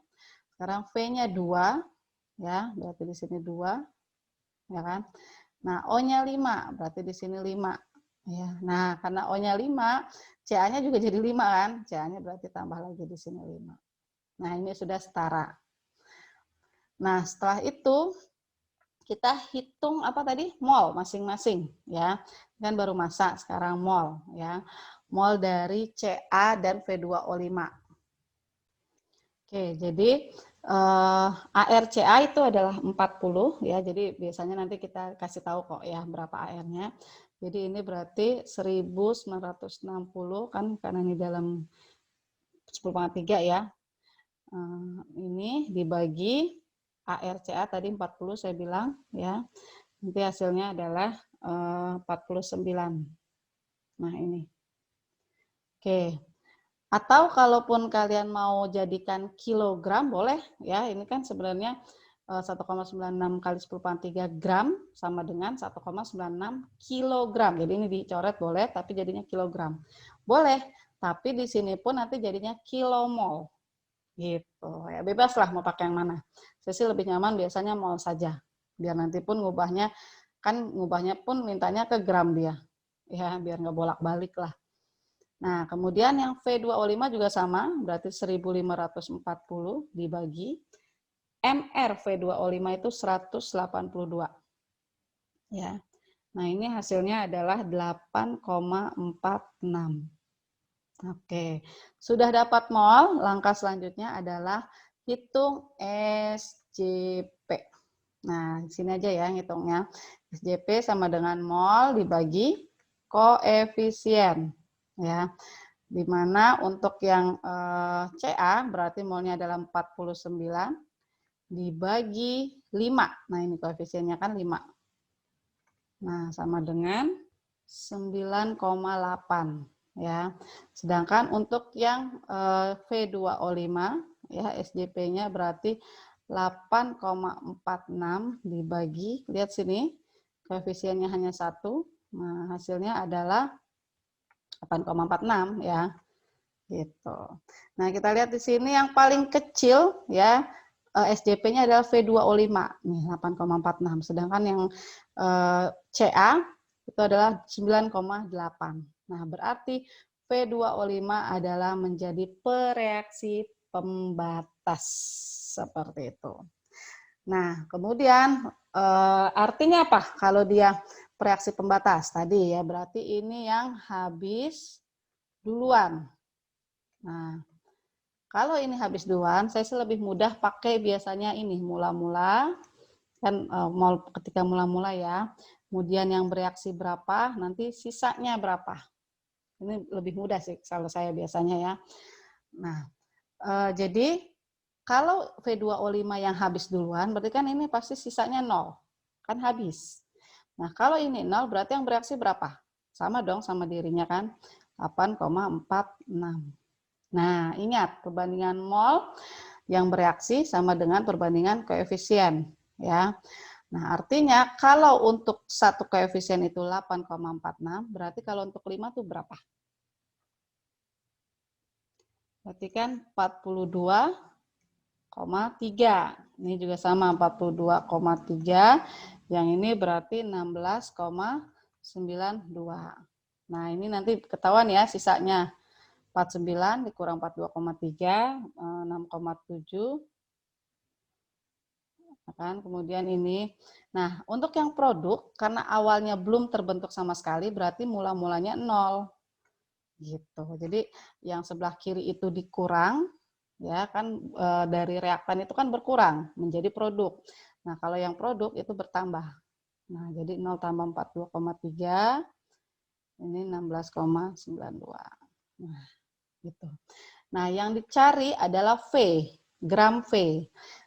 [SPEAKER 1] Sekarang V-nya 2, ya, berarti di sini 2, ya kan? Nah, O-nya 5, berarti di sini 5. Ya. Nah, karena O-nya 5, Ca-nya juga jadi 5 kan? Ca-nya berarti tambah lagi di sini 5. Nah, ini sudah setara. Nah, setelah itu kita hitung apa tadi? Mol masing-masing ya. Kan baru massa, sekarang mol ya. Mol dari Ca dan V2O5. Oke, jadi ARCA itu adalah 40 ya. Jadi biasanya nanti kita kasih tahu kok ya berapa AR-nya. Jadi ini berarti 1960 kan karena ini dalam 10/3 ya. Ini dibagi ARCA tadi 40 saya bilang ya. Nanti hasilnya adalah 49. Nah, ini. Oke. Atau kalaupun kalian mau jadikan kilogram boleh ya. Ini kan sebenarnya 1,96 kali 10/3 gram sama dengan 1,96 kilogram. Jadi ini dicoret boleh, tapi jadinya kilogram. Boleh, tapi di sini pun nanti jadinya kilomol. Gitu. Ya bebas lah mau pakai yang mana. Saya sih lebih nyaman biasanya mol saja. Biar nanti pun ngubahnya pun mintanya ke gram dia. Ya, biar nggak bolak-balik lah. Nah, kemudian yang V2O5 juga sama, berarti 1540 dibagi MR V2O5 itu 182. Ya. Nah, ini hasilnya adalah 8,46. Oke. Sudah dapat mol, langkah selanjutnya adalah hitung SJP. Nah, di sini aja ya ngitungnya. SJP sama dengan mol dibagi koefisien. Ya, di mana untuk yang Ca berarti molnya adalah 49 dibagi 5. Nah, ini koefisiennya kan 5. Nah, sama dengan 9,8 ya. Sedangkan untuk yang V2O5 ya SJP-nya berarti 8,46 dibagi, lihat sini koefisiennya hanya 1. Nah, hasilnya adalah 8,46 ya. Gitu. Nah, kita lihat di sini yang paling kecil ya SJP-nya adalah V2O5 nih 8,46. Sedangkan yang Ca itu adalah 9,8. Nah, berarti V2O5 adalah menjadi pereaksi pembatas seperti itu. Nah, kemudian artinya apa kalau dia reaksi pembatas tadi ya, berarti ini yang habis duluan. Nah, Kalau ini habis duluan, saya sih lebih mudah pakai biasanya ini mula-mula, kan mol ketika mula-mula ya. Kemudian yang bereaksi berapa, nanti sisanya berapa. Ini lebih mudah sih kalau saya biasanya ya. Nah, jadi kalau V2O5 yang habis duluan, berarti kan ini pasti sisanya 0, kan habis. Nah, kalau ini 0, berarti yang bereaksi berapa? Sama dong sama dirinya kan, 8,46. Nah, ingat perbandingan mol yang bereaksi sama dengan perbandingan koefisien ya. Nah, artinya kalau untuk satu koefisien itu 8,46, berarti kalau untuk 5 itu berapa? Berarti kan 42,3. Ini juga sama 42,3. Yang ini berarti 16,92. Nah, ini nanti ketahuan ya sisanya. 49 dikurang 42,3, 6,7. Kan? Kemudian ini. Nah, untuk yang produk, karena awalnya belum terbentuk sama sekali, berarti mula-mulanya 0. Gitu. Jadi yang sebelah kiri itu dikurang, ya kan dari reaktan itu kan berkurang menjadi produk. Nah, kalau yang produk itu bertambah. Nah, jadi 0 tambah 42,3, ini 16,92. Nah, gitu. Nah, yang dicari adalah V, gram V.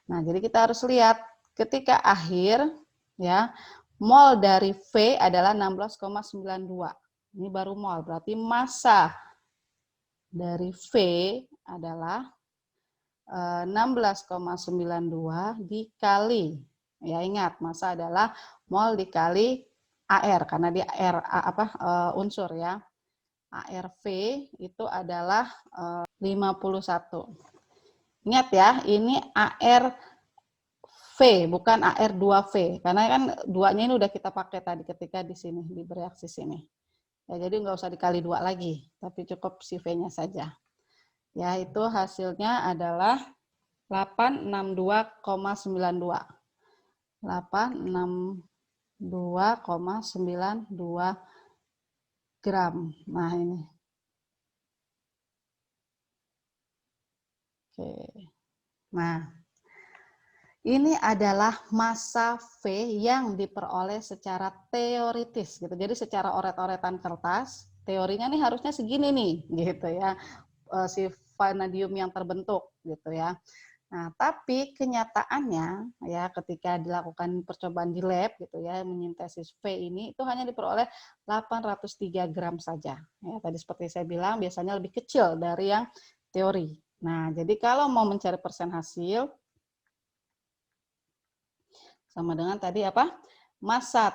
[SPEAKER 1] Nah, jadi kita harus lihat ketika akhir ya, mol dari V adalah 16,92. Ini baru mol, berarti massa dari V adalah 16,92 dikali, ya ingat massa adalah mol dikali AR karena dia unsur ya. ARV itu adalah 51. Ingat ya, ini ARV bukan AR2V karena kan duanya ini udah kita pakai tadi ketika di sini di bereaksi sini. Ya, jadi nggak usah dikali 2 lagi, tapi cukup si V-nya saja. Ya, itu hasilnya adalah 862,92. 862,92 gram. Nah, ini. Oke. Nah, ini adalah massa V yang diperoleh secara teoritis gitu. Jadi secara oret-oretan kertas, teorinya nih harusnya segini nih gitu ya. Si vanadium yang terbentuk gitu ya. Nah, tapi kenyataannya ya ketika dilakukan percobaan di lab gitu ya menyintesis V ini itu hanya diperoleh 803 gram saja. Ya, tadi seperti saya bilang biasanya lebih kecil dari yang teori. Nah, jadi kalau mau mencari persen hasil sama dengan tadi apa? Massa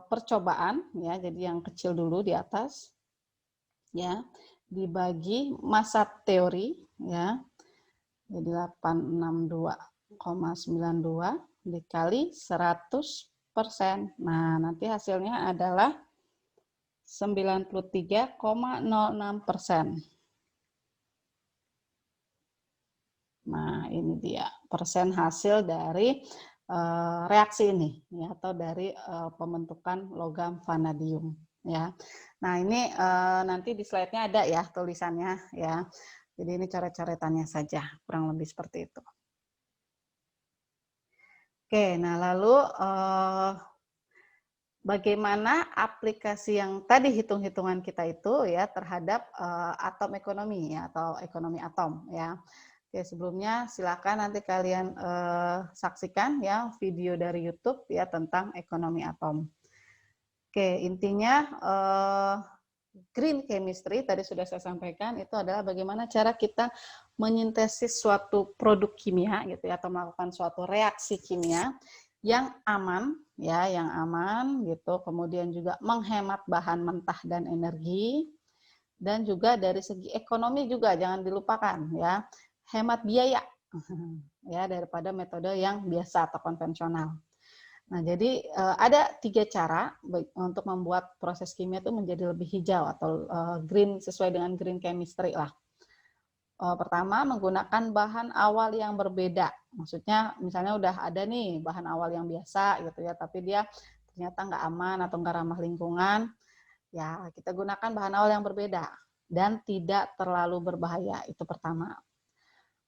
[SPEAKER 1] percobaan ya, jadi yang kecil dulu di atas ya, dibagi massa teori ya. Jadi 862,92 dikali 100%. Nah, nanti hasilnya adalah 93,06%. Nah, ini dia persen hasil dari reaksi ini ya atau dari pembentukan logam vanadium ya. Nah, ini nanti di slide-nya ada ya tulisannya ya. Jadi ini coret-coretannya saja, kurang lebih seperti itu. Oke, nah lalu bagaimana aplikasi yang tadi hitung-hitungan kita itu ya terhadap atom ekonomi ya atau ekonomi atom ya. Oke, sebelumnya silakan nanti kalian saksikan ya video dari YouTube ya tentang ekonomi atom. Oke, intinya green chemistry tadi sudah saya sampaikan itu adalah bagaimana cara kita menyintesis suatu produk kimia gitu ya atau melakukan suatu reaksi kimia yang aman ya, yang aman gitu, kemudian juga menghemat bahan mentah dan energi dan juga dari segi ekonomi juga jangan dilupakan ya, hemat biaya ya daripada metode yang biasa atau konvensional. Nah, jadi ada 3 cara untuk membuat proses kimia itu menjadi lebih hijau atau green sesuai dengan green chemistry lah. Pertama, menggunakan bahan awal yang berbeda. Maksudnya, misalnya udah ada nih bahan awal yang biasa gitu ya, tapi dia ternyata nggak aman atau nggak ramah lingkungan. Ya, kita gunakan bahan awal yang berbeda. dan tidak terlalu berbahaya. Itu pertama.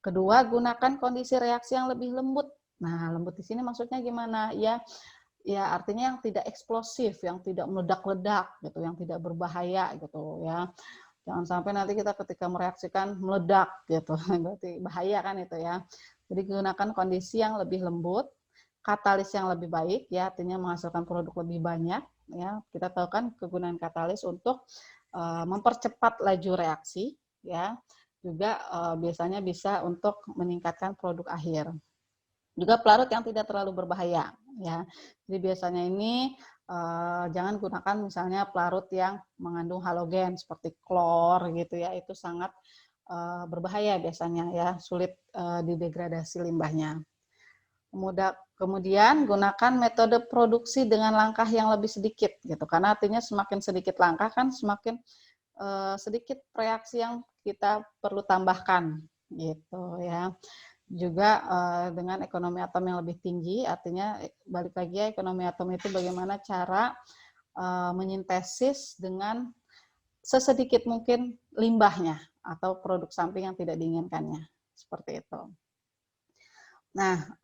[SPEAKER 1] Kedua, gunakan kondisi reaksi yang lebih lembut. Nah, lembut di sini maksudnya gimana? Ya artinya yang tidak eksplosif, yang tidak meledak-ledak gitu, yang tidak berbahaya gitu ya. Jangan sampai nanti kita ketika mereaksikan meledak gitu. Berarti bahaya kan itu ya. Jadi gunakan kondisi yang lebih lembut, katalis yang lebih baik ya, artinya menghasilkan produk lebih banyak ya. Kita tahu kan kegunaan katalis untuk mempercepat laju reaksi ya. Juga biasanya bisa untuk meningkatkan produk akhir. Juga pelarut yang tidak terlalu berbahaya ya. Jadi biasanya ini jangan gunakan misalnya pelarut yang mengandung halogen seperti klor gitu ya. Itu sangat berbahaya biasanya ya, sulit didegradasi limbahnya. Kemudian gunakan metode produksi dengan langkah yang lebih sedikit gitu. Karena artinya semakin sedikit langkah kan semakin sedikit reaksi yang kita perlu tambahkan gitu ya. Juga dengan ekonomi atom yang lebih tinggi, artinya balik lagi ya, ekonomi atom itu bagaimana cara menyintesis dengan sesedikit mungkin limbahnya atau produk samping yang tidak diinginkannya, seperti itu. Nah,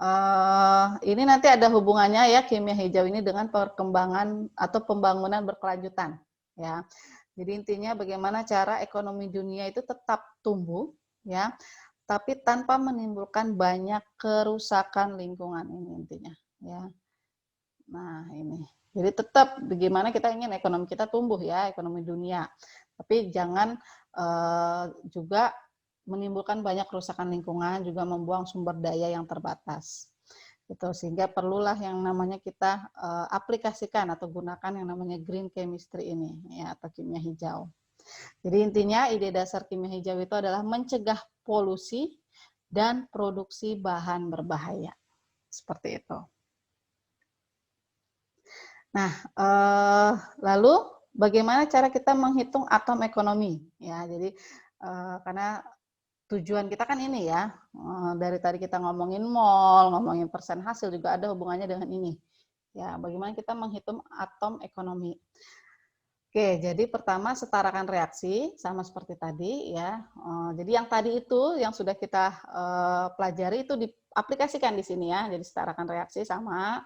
[SPEAKER 1] ini nanti ada hubungannya ya kimia hijau ini dengan perkembangan atau pembangunan berkelanjutan ya. Jadi intinya bagaimana cara ekonomi dunia itu tetap tumbuh ya, tapi tanpa menimbulkan banyak kerusakan lingkungan, ini intinya ya. Nah, ini. Jadi tetap bagaimana kita ingin ekonomi kita tumbuh ya, ekonomi dunia. Tapi jangan juga menimbulkan banyak kerusakan lingkungan, juga membuang sumber daya yang terbatas. Gitu, sehingga perlulah yang namanya kita aplikasikan atau gunakan yang namanya green chemistry ini ya, atau kimia hijau. Jadi intinya ide dasar kimia hijau itu adalah mencegah polusi dan produksi bahan berbahaya. Seperti itu. Nah, lalu bagaimana cara kita menghitung atom ekonomi? Ya, jadi karena tujuan kita kan ini ya, dari tadi kita ngomongin mol, ngomongin persen hasil juga ada hubungannya dengan ini. Ya, bagaimana kita menghitung atom ekonomi? Oke, jadi pertama setarakan reaksi sama seperti tadi ya. Jadi yang tadi itu yang sudah kita pelajari itu diaplikasikan di sini ya. Jadi setarakan reaksi sama,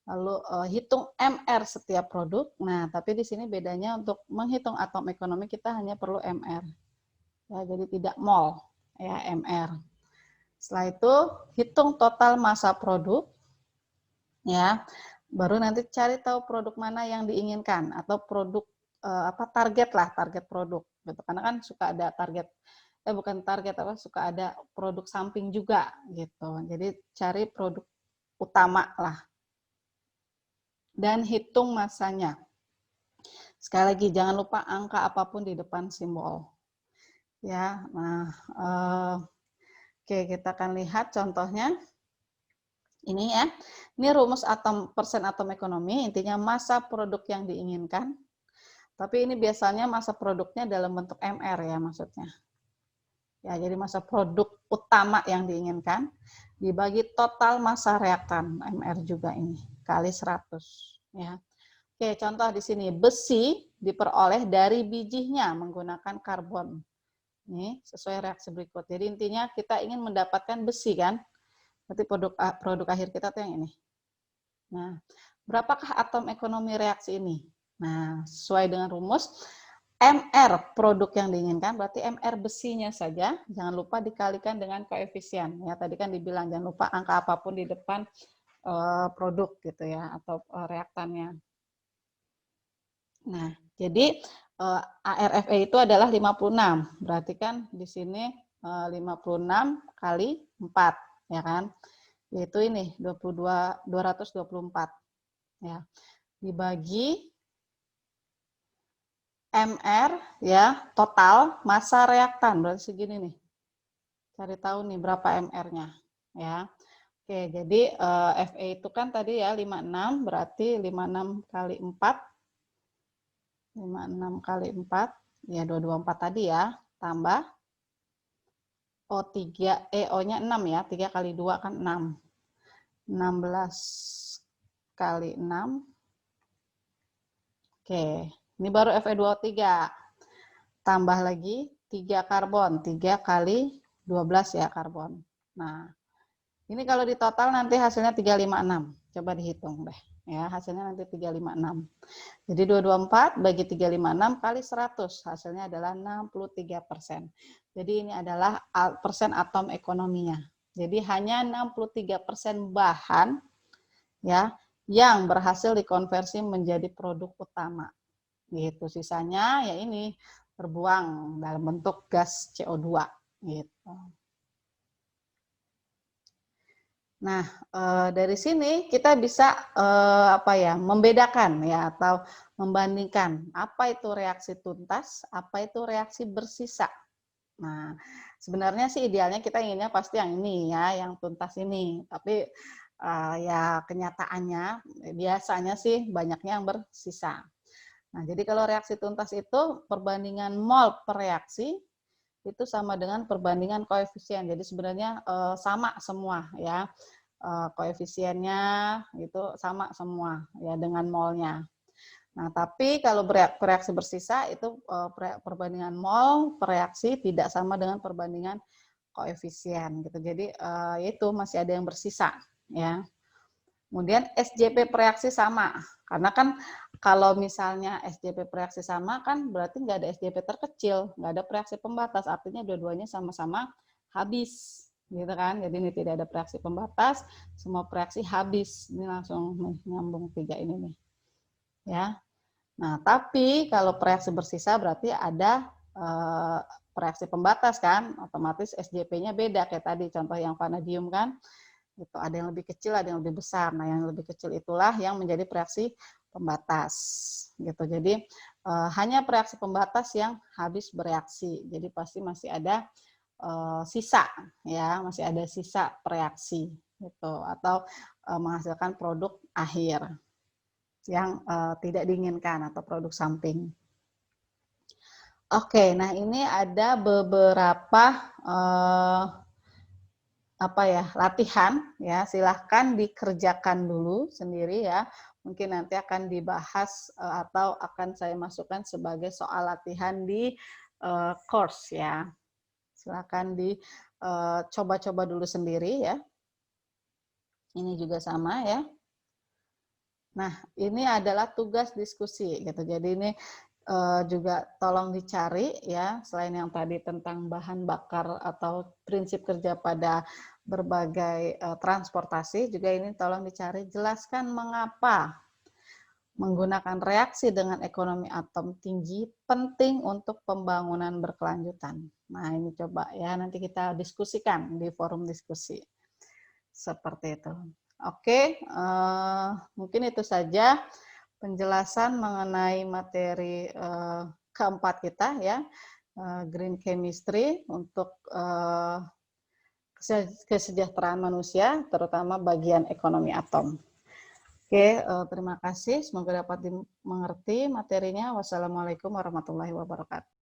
[SPEAKER 1] lalu hitung MR setiap produk. Nah, tapi di sini bedanya untuk menghitung atom ekonomi kita hanya perlu MR. Ya, jadi tidak mol ya, MR. Setelah itu hitung total massa produk ya. Baru nanti cari tahu produk mana yang diinginkan atau produk target lah, target produk gitu. Karena kan suka ada target bukan target suka ada produk samping juga gitu. Jadi cari produk utama lah. Dan hitung masanya. Sekali lagi jangan lupa angka apapun di depan simbol. Ya, nah oke, kita akan lihat contohnya. Ini ya. Ini rumus persen atom ekonomi, intinya massa produk yang diinginkan. Tapi ini biasanya massa produknya dalam bentuk MR ya maksudnya. Ya, jadi massa produk utama yang diinginkan dibagi total massa reaktan MR juga ini kali 100 ya. Oke, contoh di sini besi diperoleh dari bijinya menggunakan karbon. Ini sesuai reaksi berikut. Jadi intinya kita ingin mendapatkan besi kan. Berarti produk akhir kita tuh yang ini. Nah, berapakah atom ekonomi reaksi ini? Nah, sesuai dengan rumus, MR produk yang diinginkan, berarti MR besinya saja, jangan lupa dikalikan dengan koefisien. Ya, tadi kan dibilang, jangan lupa angka apapun di depan produk gitu ya, atau reaktannya. Nah, jadi ARFE itu adalah 56, berarti kan di sini 56 kali 4, ya kan? Yaitu ini 224 ya. Dibagi MR ya, total massa reaktan berarti segini nih. Cari tahu nih berapa MR-nya ya. Oke, jadi Fe itu kan tadi ya 56 berarti 56 kali 4 56 kali 4 ya 224 tadi ya, tambah O3 O-nya 6 ya, 3 kali 2 kan 6. 16 kali 6. Oke, ini baru Fe2O3. tambah lagi 3 karbon, 3 kali 12 ya karbon. Nah, ini kalau di total nanti hasilnya 356. Coba dihitung deh. Ya, hasilnya nanti 356. Jadi 224 bagi 356 kali 100, hasilnya adalah 63%. Jadi ini adalah persen atom ekonominya. Jadi hanya 63% bahan ya yang berhasil dikonversi menjadi produk utama. Gitu. Sisanya ya ini terbuang dalam bentuk gas CO2 gitu. Nah, dari sini kita bisa membedakan ya atau membandingkan apa itu reaksi tuntas, apa itu reaksi bersisa. Nah, sebenarnya sih idealnya kita inginnya pasti yang ini ya, yang tuntas ini. Tapi ya kenyataannya biasanya sih banyaknya yang bersisa. Nah, jadi kalau reaksi tuntas itu perbandingan mol per reaksi itu sama dengan perbandingan koefisien. Jadi sebenarnya sama semua ya. Koefisiennya itu sama semua ya dengan molnya. Nah, tapi kalau reaksi bersisa itu perbandingan mol per reaksi tidak sama dengan perbandingan koefisien gitu. Jadi itu masih ada yang bersisa ya. Kemudian SJP reaksi sama, karena kan kalau misalnya SJP reaksi sama kan berarti nggak ada SJP terkecil, nggak ada reaksi pembatas, artinya dua-duanya sama-sama habis, gitu kan? Jadi ini tidak ada reaksi pembatas, semua reaksi habis. Ini langsung nyambung 3 ini nih, ya. Nah, tapi kalau reaksi bersisa berarti ada reaksi pembatas kan, otomatis SJP-nya beda kayak tadi contoh yang vanadium kan. Gitu. Ada yang lebih kecil, ada yang lebih besar. Nah, yang lebih kecil itulah yang menjadi reaksi pembatas. Gitu. Jadi hanya reaksi pembatas yang habis bereaksi. Jadi pasti masih ada sisa, ya, masih ada sisa reaksi, gitu. Atau menghasilkan produk akhir yang tidak diinginkan atau produk samping. Oke, nah ini ada beberapa latihan ya, silahkan dikerjakan dulu sendiri ya. Mungkin nanti akan dibahas atau akan saya masukkan sebagai soal latihan di course ya. Silahkan dicoba-coba dulu sendiri ya. Ini juga sama ya. Nah, ini adalah tugas diskusi gitu. Jadi ini juga tolong dicari ya, selain yang tadi tentang bahan bakar atau prinsip kerja pada berbagai transportasi, juga ini tolong dicari, jelaskan mengapa menggunakan reaksi dengan ekonomi atom tinggi penting untuk pembangunan berkelanjutan. Nah, ini coba ya, nanti kita diskusikan di forum diskusi. Seperti itu. Oke, mungkin itu saja penjelasan mengenai materi keempat kita ya, green chemistry untuk kesejahteraan manusia, terutama bagian ekonomi atom. Oke, terima kasih. Semoga dapat dimengerti materinya. Wassalamualaikum warahmatullahi wabarakatuh.